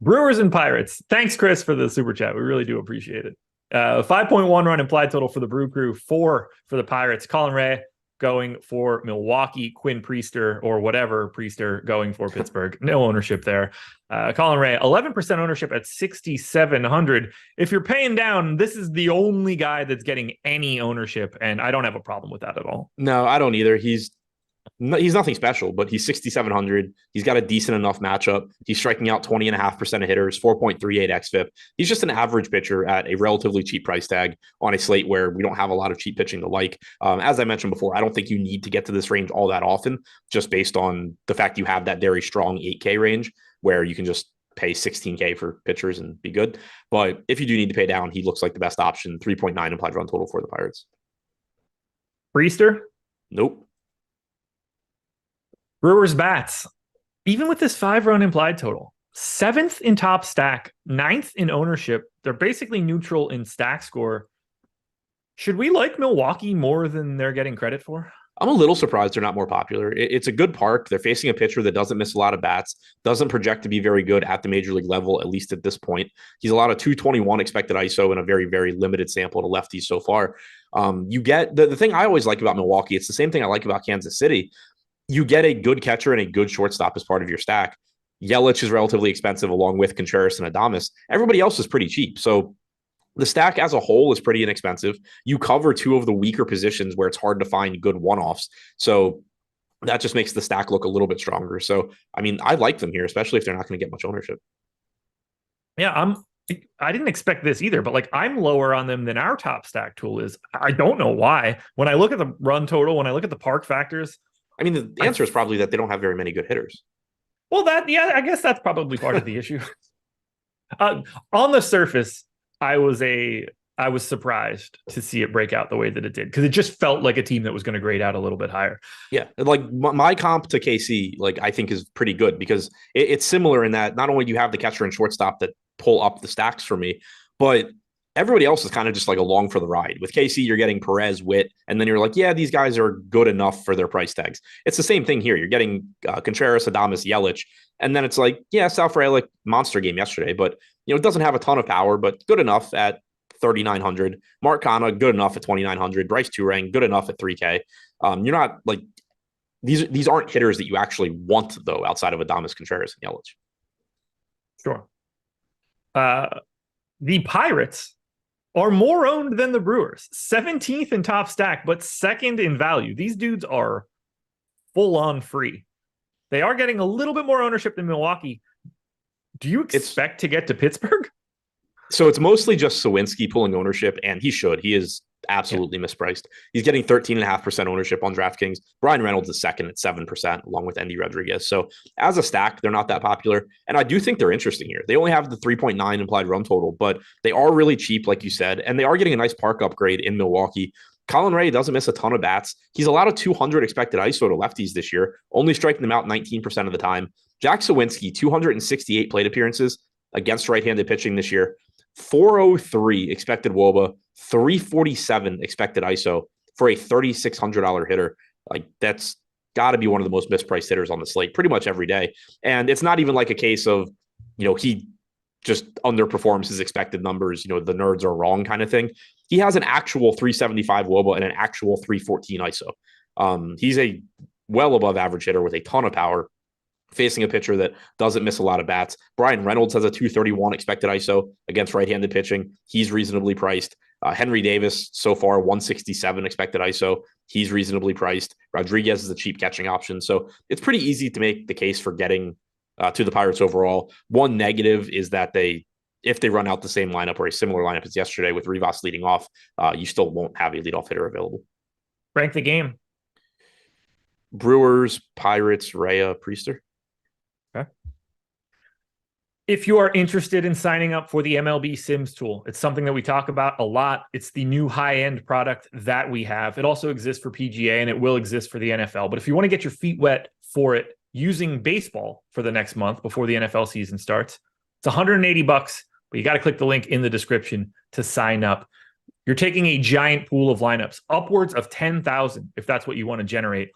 Brewers and Pirates. Thanks, Chris, for the super chat. We really do appreciate it. 5.1 run implied total for the Brew Crew, 4 for the Pirates. Colin Ray going for Milwaukee, Quinn Priester or whatever Priester going for Pittsburgh. No ownership there. Colin Ray, 11% ownership at 6,700. If you're paying down, this is the only guy that's getting any ownership, and I don't have a problem with that at all. No, I don't either. He's nothing special, but he's 6,700. He's got a decent enough matchup. He's striking out 20.5% of hitters, 4.38 xFIP. He's just an average pitcher at a relatively cheap price tag on a slate where we don't have a lot of cheap pitching to like. As I mentioned before, I don't think you need to get to this range all that often, just based on the fact you have that very strong 8K range where you can just pay 16K for pitchers and be good. But if you do need to pay down, he looks like the best option. 3.9 implied run total for the Pirates. Priester? Nope. Brewers bats, even with this 5-run implied total, 7th in top stack, 9th in ownership. They're basically neutral in stack score. Should we like Milwaukee more than they're getting credit for? I'm a little surprised they're not more popular. It's a good park. They're facing a pitcher that doesn't miss a lot of bats, doesn't project to be very good at the major league level, at least at this point. He's a lot of 221 expected ISO in a very, very limited sample to lefties so far. You get the thing I always like about Milwaukee. It's the same thing I like about Kansas City. You get a good catcher and a good shortstop as part of your stack. Yelich is relatively expensive along with Contreras and Adames. Everybody else is pretty cheap. So the stack as a whole is pretty inexpensive. You cover 2 of the weaker positions where it's hard to find good one-offs. So that just makes the stack look a little bit stronger. So, I mean, I like them here, especially if they're not going to get much ownership. Yeah, I didn't expect this either, but like I'm lower on them than our top stack tool is. I don't know why. When I look at the run total, when I look at the park factors, I mean, the answer is probably that they don't have very many good hitters. Well, I guess that's probably part of the issue. On the surface, I was surprised to see it break out the way that it did because it just felt like a team that was going to grade out a little bit higher. Yeah, like my comp to KC, like I think is pretty good because it's similar in that not only do you have the catcher and shortstop that pull up the stacks for me, but everybody else is kind of just like along for the ride. With KC, you're getting Perez, Witt, and then you're like, yeah, these guys are good enough for their price tags. It's the same thing here. You're getting Contreras, Adames, Yelich, and then it's like, yeah, Sal Frelick, monster game yesterday, but it doesn't have a ton of power, but good enough at 3,900. Mark Canha, good enough at 2,900. Bryce Turang, good enough at 3K. You're not like these aren't hitters that you actually want though, outside of Adames, Contreras, and Yelich. Sure. The Pirates are more owned than the Brewers. 17th in top stack, but 2nd in value. These dudes are full on free. They are getting a little bit more ownership than Milwaukee. Do you expect to get to Pittsburgh? So it's mostly just Sawinski pulling ownership, and he should. He is absolutely mispriced. He's getting 13.5% ownership on DraftKings. Brian Reynolds is second at 7%, along with Endy Rodriguez. So as a stack, they're not that popular. And I do think they're interesting here. They only have the 3.9 implied run total, but they are really cheap, like you said, and they are getting a nice park upgrade in Milwaukee. Colin Ray doesn't miss a ton of bats. He's allowed a 200 expected ISO to lefties this year, only striking them out 19% of the time. Jack Sawinski, 268 plate appearances against right-handed pitching this year. 403 expected WOBA, 347 expected ISO for a $3,600 hitter. Like, that's got to be one of the most mispriced hitters on the slate pretty much every day. And it's not even like a case of, he just underperforms his expected numbers, the nerds are wrong kind of thing. He has an actual 375 WOBA and an actual 314 ISO. He's a well above average hitter with a ton of power, facing a pitcher that doesn't miss a lot of bats. Brian Reynolds has a 231 expected ISO against right-handed pitching. He's reasonably priced. Henry Davis, so far, 167 expected ISO. He's reasonably priced. Rodriguez is a cheap catching option. So it's pretty easy to make the case for getting to the Pirates overall. One negative is that if they run out the same lineup or a similar lineup as yesterday with Rivas leading off, you still won't have a leadoff hitter available. Rank the game. Brewers, Pirates, Rhea, Priester. Okay. If you are interested in signing up for the MLB Sims tool, it's something that we talk about a lot. It's the new high-end product that we have. It also exists for PGA and it will exist for the NFL. But if you want to get your feet wet for it using baseball for the next month before the NFL season starts, it's $180, but you got to click the link in the description to sign up. You're taking a giant pool of lineups, upwards of 10,000, if that's what you want to generate.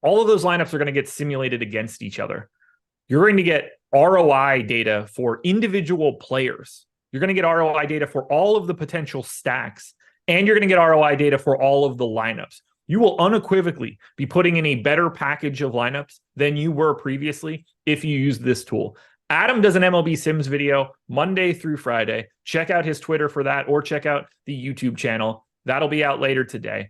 All of those lineups are going to get simulated against each other. You're going to get ROI data for individual players. You're going to get ROI data for all of the potential stacks, and you're going to get ROI data for all of the lineups. You will unequivocally be putting in a better package of lineups than you were previously if you use this tool. Adam does an MLB Sims video Monday through Friday. Check out his Twitter for that, or check out the YouTube channel. That'll be out later today.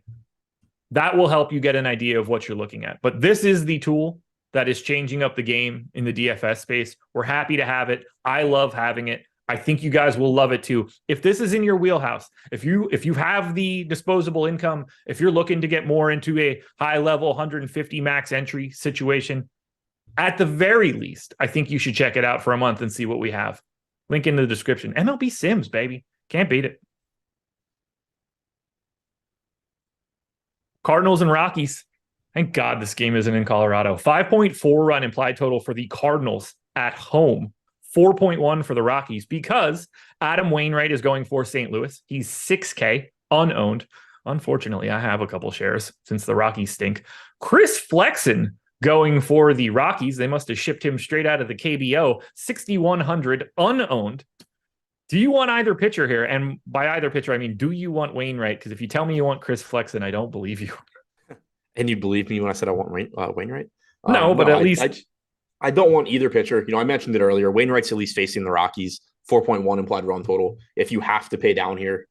That will help you get an idea of what you're looking at. But this is the tool that is changing up the game in the DFS space. We're happy to have it. I love having it. I think you guys will love it too. If this is in your wheelhouse, if you have the disposable income, if you're looking to get more into a high level 150 max entry situation, at the very least, I think you should check it out for a month and see what we have. Link in the description. MLB Sims, baby. Can't beat it. Cardinals and Rockies. Thank God this game isn't in Colorado. 5.4 run implied total for the Cardinals at home. 4.1 for the Rockies because Adam Wainwright is going for St. Louis. He's 6K unowned. Unfortunately, I have a couple shares since the Rockies stink. Chris Flexen going for the Rockies. They must have shipped him straight out of the KBO. 6,100 unowned. Do you want either pitcher here? And by either pitcher, I mean, do you want Wainwright? Because if you tell me you want Chris Flexen, I don't believe you. And you believe me when I said I want Wainwright? No, but at least I don't want either pitcher. I mentioned it earlier. Wainwright's at least facing the Rockies. 4.1 implied run total. If you have to pay down here,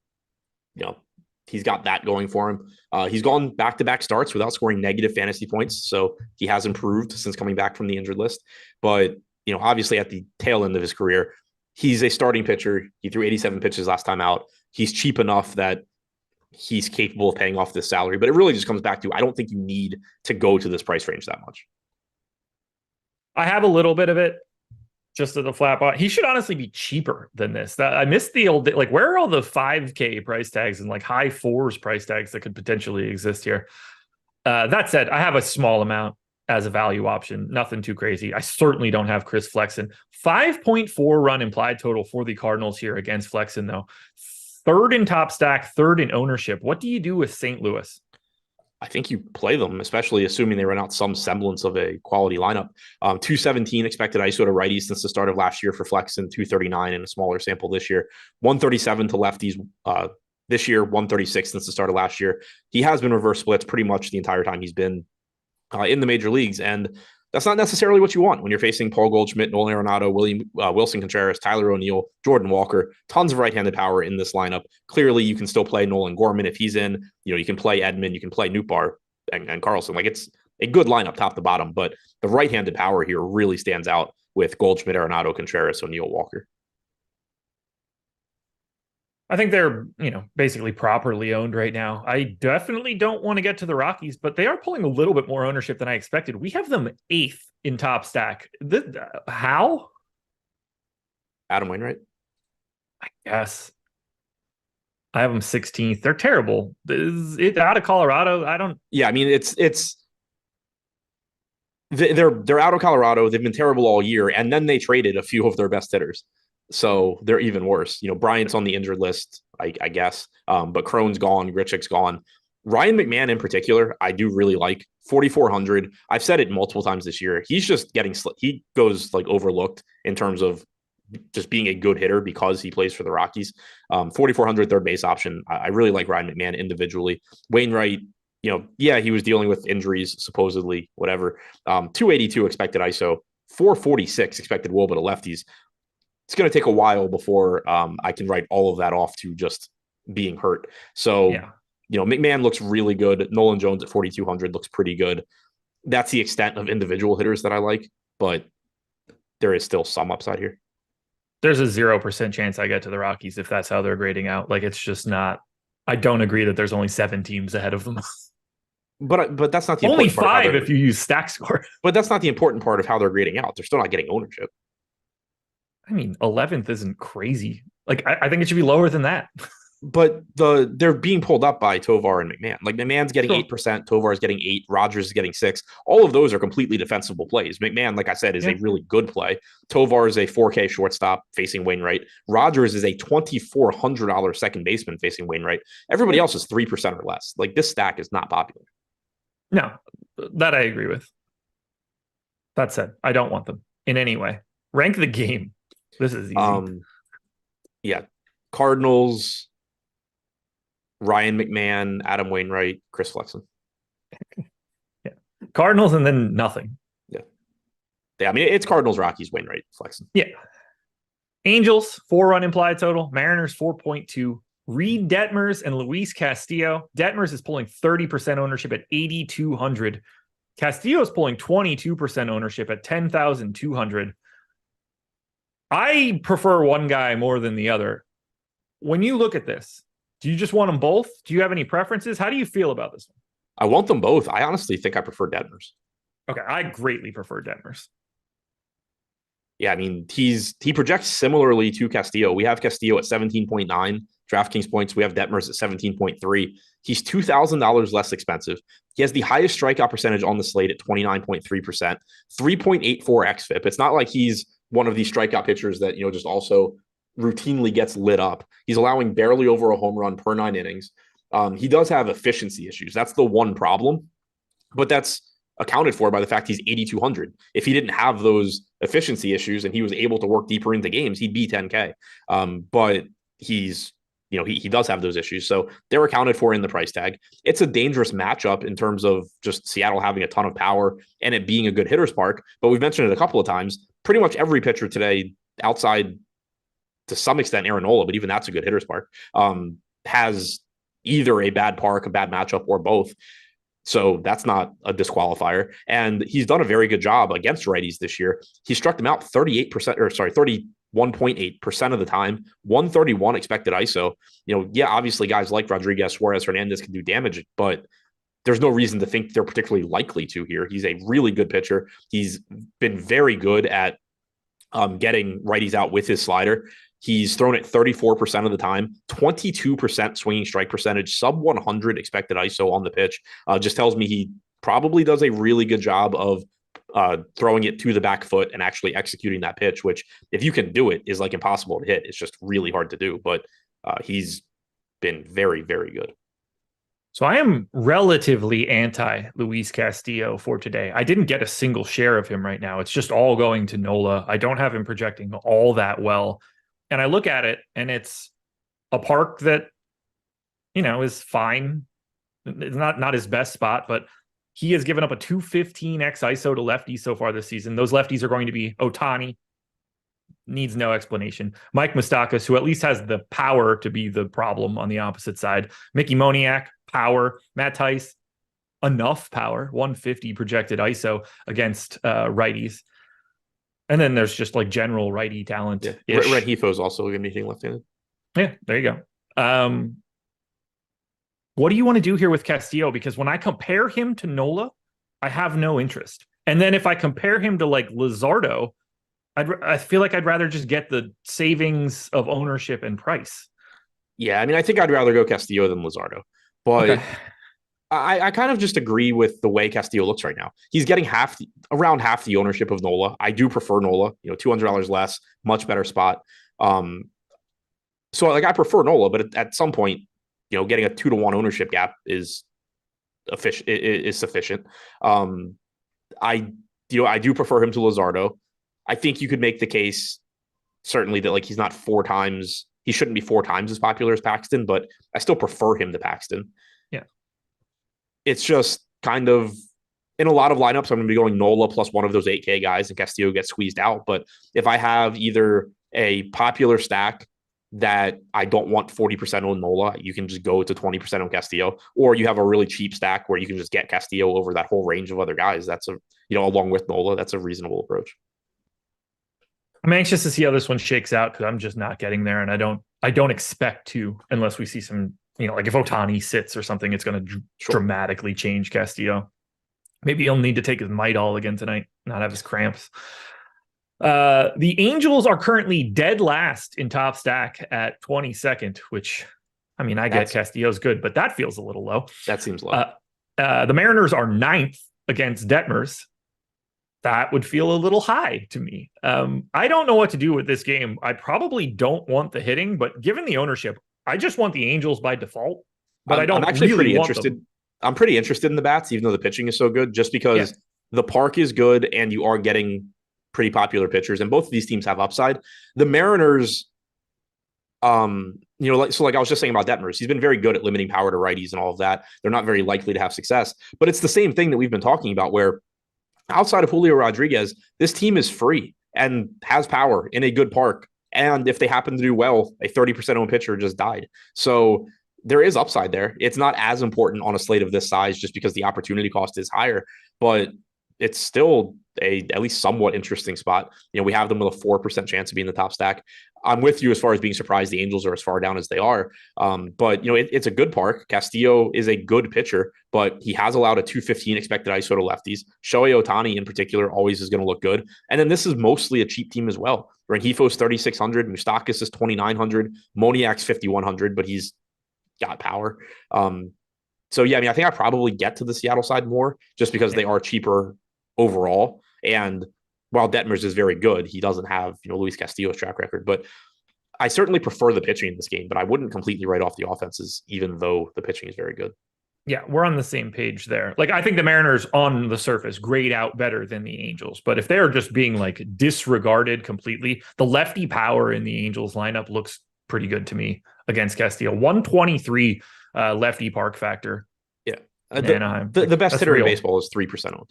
he's got that going for him. He's gone back-to-back starts without scoring negative fantasy points, so he has improved since coming back from the injured list. But obviously at the tail end of his career, he's a starting pitcher. He threw 87 pitches last time out. He's cheap enough that he's capable of paying off this salary. But it really just comes back to, I don't think you need to go to this price range that much. I have a little bit of it just at the flat bot. He should honestly be cheaper than this. I missed the old, where are all the 5K price tags and high fours price tags that could potentially exist here? That said, I have a small amount as a value option. Nothing too crazy. I certainly don't have Chris Flexen. 5.4 run implied total for the Cardinals here against Flexen, though. Third in top stack, third in ownership. What do you do with St. Louis? I think you play them, especially assuming they run out some semblance of a quality lineup. 217 expected ISO to righties since the start of last year for Flexen, 239 in a smaller sample this year, 137 to lefties this year, 136 since the start of last year. He has been reverse splits pretty much the entire time he's been in the major leagues, and that's not necessarily what you want when you're facing Paul Goldschmidt, Nolan Arenado, Wilson Contreras, Tyler O'Neill, Jordan Walker. Tons of right-handed power in this lineup. Clearly, you can still play Nolan Gorman if he's in. You can play Edman, you can play Nootbaar and Carlson. It's a good lineup top to bottom, but the right-handed power here really stands out with Goldschmidt, Arenado, Contreras, O'Neill, Walker. I think they're, basically properly owned right now. I definitely don't want to get to the Rockies, but they are pulling a little bit more ownership than I expected. We have them 8th in top stack. How? Adam Wainwright? I guess. I have them 16th. They're terrible. Is it out of Colorado? I don't. Yeah, I mean, they're out of Colorado. They've been terrible all year, and then they traded a few of their best hitters. So they're even worse. Bryant's on the injured list, I guess. But Cron's gone, Grichuk's gone. Ryan McMahon in particular, I do really like. 4,400. I've said it multiple times this year. He's just he goes like overlooked in terms of just being a good hitter because he plays for the Rockies. 4,400 third base option. I really like Ryan McMahon individually. Wainwright, he was dealing with injuries, supposedly, whatever. 282 expected ISO, 446 expected WOBA to lefties. It's going to take a while before I can write all of that off to just being hurt. So, McMahon looks really good. Nolan Jones at 4,200 looks pretty good. That's the extent of individual hitters that I like, but there is still some upside here. There's a 0% chance I get to the Rockies if that's how they're grading out. Like, it's just not. I don't agree that there's only 7 teams ahead of them. But that's not the only 5 if you use stack score. But that's not the important part of how they're grading out. They're still not getting ownership. I mean, 11th isn't crazy. Like, I think it should be lower than that. But they're being pulled up by Tovar and McMahon. Like, McMahon's getting 8%, Tovar is getting 8%, Rogers is getting 6%. All of those are completely defensible plays. McMahon, like I said, is a really good play. Tovar is a 4K shortstop facing Wainwright. Rogers is a $2,400 second baseman facing Wainwright. Everybody else is 3% or less. Like, this stack is not popular. No, that I agree with. That said, I don't want them in any way. Rank the game. This is easy. Cardinals, Ryan McMahon, Adam Wainwright, Chris Flexen. Cardinals and then nothing. I mean, it's Cardinals, Rockies, Wainwright, Flexen. Angels, 4-run implied total. Mariners, 4.2. Reed Detmers and Luis Castillo. Detmers is pulling 30% ownership at 8,200. Castillo is pulling 22% ownership at 10,200. I prefer one guy more than the other. When you look at this, do you just want them both? Do you have any preferences? How do you feel about this one? I want them both. I honestly think I prefer Detmers. Okay, I greatly prefer Detmers. Yeah, I mean, he projects similarly to Castillo. We have Castillo at 17.9 DraftKings points. We have Detmers at 17.3. He's $2,000 less expensive. He has the highest strikeout percentage on the slate at 29.3%, 3.84 xFIP. It's not like he's one of these strikeout pitchers that, just also routinely gets lit up. He's allowing barely over a home run per 9 innings. He does have efficiency issues. That's the one problem, but that's accounted for by the fact he's 8,200. If he didn't have those efficiency issues and he was able to work deeper into games, he'd be 10K. But he's, he does have those issues. So they're accounted for in the price tag. It's a dangerous matchup in terms of just Seattle having a ton of power and it being a good hitter's park. But we've mentioned it a couple of times. Pretty much every pitcher today, outside to some extent Aaron Nola, but even that's a good hitter's park, has either a bad park, a bad matchup, or both. So that's not a disqualifier. And he's done a very good job against righties this year. He struck them out 31.8% of the time, 131 expected ISO. Obviously guys like Rodriguez, Suarez, Hernandez can do damage, but there's no reason to think they're particularly likely to here. He's a really good pitcher. He's been very good at getting righties out with his slider. He's thrown it 34% of the time, 22% swinging strike percentage, sub 100 expected ISO on the pitch. Just tells me he probably does a really good job of throwing it to the back foot and actually executing that pitch, which if you can do it is like impossible to hit. It's just really hard to do, but he's been very, very good. So I am relatively anti Luis Castillo for today. I didn't get a single share of him right now. It's just all going to Nola. I don't have him projecting all that well. And I look at it and it's a park that, is fine. It's not his best spot, but he has given up a 215x ISO to lefties so far this season. Those lefties are going to be Ohtani, needs no explanation. Mike Moustakas, who at least has the power to be the problem on the opposite side. Mickey Moniak, power. Matt Tice, enough power. 150 projected ISO against righties. And then there's just like general righty talent. Yeah. Red Hefo is also going to be hitting left-handed. Yeah, there you go. What do you want to do here with Castillo? Because when I compare him to Nola, I have no interest. And then if I compare him to like Luzardo, I feel like I'd rather just get the savings of ownership and price. Yeah, I mean, I think I'd rather go Castillo than Luzardo. But okay. I kind of just agree with the way Castillo looks right now. He's getting around half the ownership of Nola. I do prefer Nola, $200 less, much better spot. So like I prefer Nola, but at some point, getting a 2-to-1 ownership gap is sufficient. I do prefer him to Luzardo. I think you could make the case certainly that like he's not 4 times. He shouldn't be 4 times as popular as Paxton, but I still prefer him to Paxton. Yeah. It's just kind of in a lot of lineups, I'm going to be going Nola plus one of those 8K guys and Castillo gets squeezed out. But if I have either a popular stack that I don't want 40% on Nola, you can just go to 20% on Castillo, or you have a really cheap stack where you can just get Castillo over that whole range of other guys. That's along with Nola, that's a reasonable approach. I'm anxious to see how this one shakes out because I'm just not getting there, and I don't expect to unless we see some, like if Ohtani sits or something, it's going to dramatically change Castillo. Maybe he'll need to take his Midol again tonight, not have his cramps. The Angels are currently dead last in top stack at 22nd, which, I get Castillo's good, but that feels a little low. That seems low. The Mariners are 9th against Detmers. That would feel a little high to me. I don't know what to do with this game. I probably don't want the hitting, but given the ownership, I just want the Angels by default. But I'm actually really pretty interested. I'm pretty interested in the bats, even though the pitching is so good, just because the park is good and you are getting pretty popular pitchers, and both of these teams have upside. The Mariners, like I was just saying about Detmers, he's been very good at limiting power to righties and all of that. They're not very likely to have success, but it's the same thing that we've been talking about where outside of Julio Rodriguez, this team is free and has power in a good park. And if they happen to do well, a 30% owned pitcher just died. So there is upside there. It's not as important on a slate of this size just because the opportunity cost is higher, but it's still at least somewhat interesting spot. We have them with a 4% chance of being the top stack. I'm with you as far as being surprised the Angels are as far down as they are. But it's a good park. Castillo is a good pitcher, but he has allowed a 215 expected ISO to lefties. Shohei Ohtani in particular always is going to look good. And then this is mostly a cheap team as well. Rengifo's 3,600, Moustakas is 2,900, Moniak's 5,100, but he's got power. So yeah, I think I probably get to the Seattle side more just because they are cheaper overall. And while Detmers is very good, he doesn't have, Luis Castillo's track record, but I certainly prefer the pitching in this game, but I wouldn't completely write off the offenses, even though the pitching is very good. Yeah, we're on the same page there. Like, I think the Mariners on the surface grade out better than the Angels, but if they're just being like disregarded completely, the lefty power in the Angels lineup looks pretty good to me against Castillo. 123 lefty park factor. Yeah. The best hitter in baseball is 3% owned.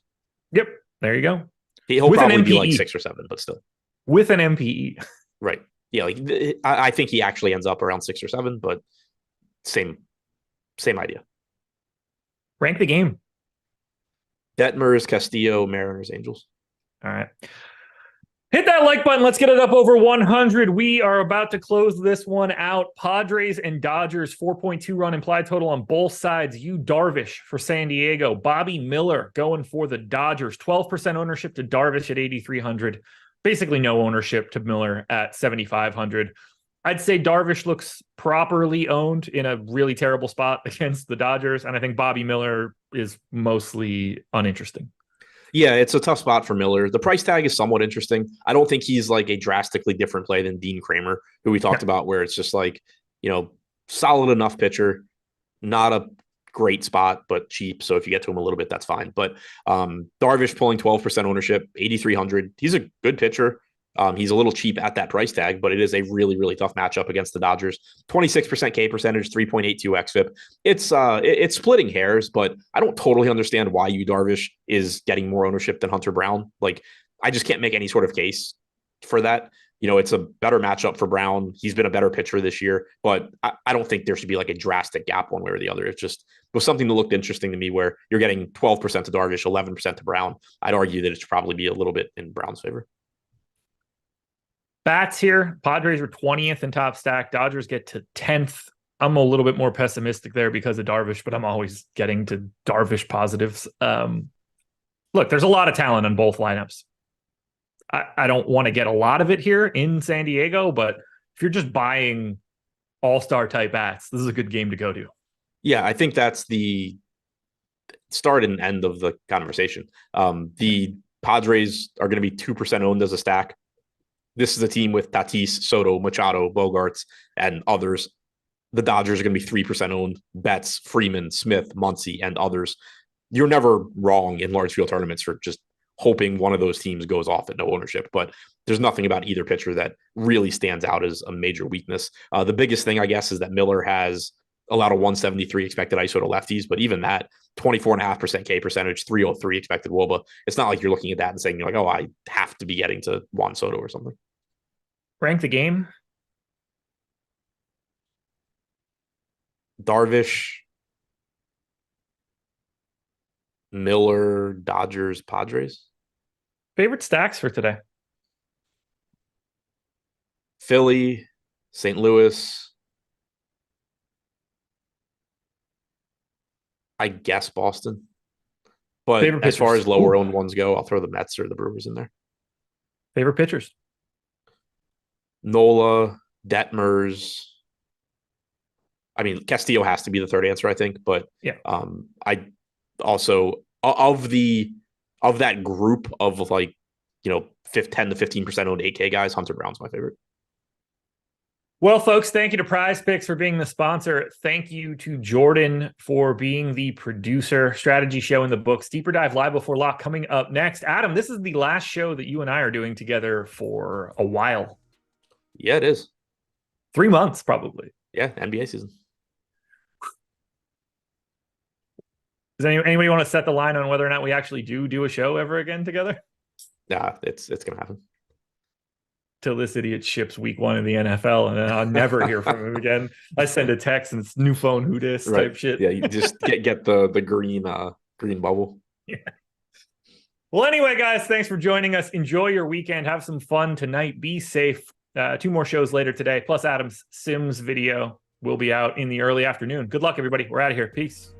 Yep. There you go. He'll with probably be like 6 or 7, but still. With an MPE. Right. Yeah. Like I think he actually ends up around 6 or 7, but same idea. Rank the game. Detmers, Castillo, Mariners, Angels. All right. Hit that like button. Let's get it up over 100. We are about to close this one out. Padres and Dodgers, 4.2 run implied total on both sides. Yu Darvish for San Diego. Bobby Miller going for the Dodgers. 12% ownership to Darvish at 8,300. Basically no ownership to Miller at 7,500. I'd say Darvish looks properly owned in a really terrible spot against the Dodgers. And I think Bobby Miller is mostly uninteresting. Yeah, it's a tough spot for Miller. The price tag is somewhat interesting. I don't think he's like a drastically different play than Dean Kramer, who we talked about, where it's just like, solid enough pitcher, not a great spot, but cheap. So if you get to him a little bit, that's fine. But Darvish pulling 12% ownership, 8,300. He's a good pitcher. He's a little cheap at that price tag, but it is a really, really tough matchup against the Dodgers. 26% K percentage, 3.82 xFIP. It's splitting hairs, but I don't totally understand why Yu Darvish is getting more ownership than Hunter Brown. Like, I just can't make any sort of case for that. It's a better matchup for Brown. He's been a better pitcher this year, but I don't think there should be like a drastic gap one way or the other. It was something that looked interesting to me where you're getting 12% to Darvish, 11% to Brown. I'd argue that it should probably be a little bit in Brown's favor. Bats here. Padres are 20th in top stack. Dodgers get to 10th. I'm a little bit more pessimistic there because of Darvish, but I'm always getting to Darvish positives. Look, there's a lot of talent on both lineups. I don't want to get a lot of it here in San Diego, but if you're just buying all-star type bats, this is a good game to go to. Yeah, I think that's the start and end of the conversation. The Padres are going to be 2% owned as a stack. This is a team with Tatis, Soto, Machado, Bogarts, and others. The Dodgers are going to be 3% owned. Betts, Freeman, Smith, Muncy, and others. You're never wrong in large field tournaments for just hoping one of those teams goes off at no ownership. But there's nothing about either pitcher that really stands out as a major weakness. The biggest thing, I guess, is that Miller has allowed a 173 expected ISO to lefties, but even that 24.5% K percentage, 303 expected WOBA. It's not like you're looking at that and saying, you're like, oh, I have to be getting to Juan Soto or something. Rank the game. Darvish, Miller, Dodgers, Padres. Favorite stacks for today? Philly, St. Louis. I guess Boston. But Favorite as far pitchers? as lower owned ones go, I'll throw the Mets or the Brewers in there. Favorite pitchers? Nola, Detmers. I mean, Castillo has to be the third answer, I think. But yeah, I also of that group of like, 10 to 15% owned 8K guys, Hunter Brown's my favorite. Well, folks, thank you to PrizePicks for being the sponsor. Thank you to Jordan for being the producer. Strategy Show in the books. Deeper Dive Live Before Lock coming up next. Adam, this is the last show that you and I are doing together for a while. Yeah, it is. 3 months, probably. Yeah, NBA season. Does anybody want to set the line on whether or not we actually do a show ever again together? Nah, it's going to happen. Till this idiot ships week 1 in the NFL, and then I'll never hear from him again. I send a text and it's new phone, who dis type shit. Yeah, you just get the green bubble. Yeah. Well, anyway, guys, thanks for joining us. Enjoy your weekend. Have some fun tonight. Be safe. 2 more shows later today. Plus Adam's Sims video will be out in the early afternoon. Good luck, everybody. We're out of here. Peace.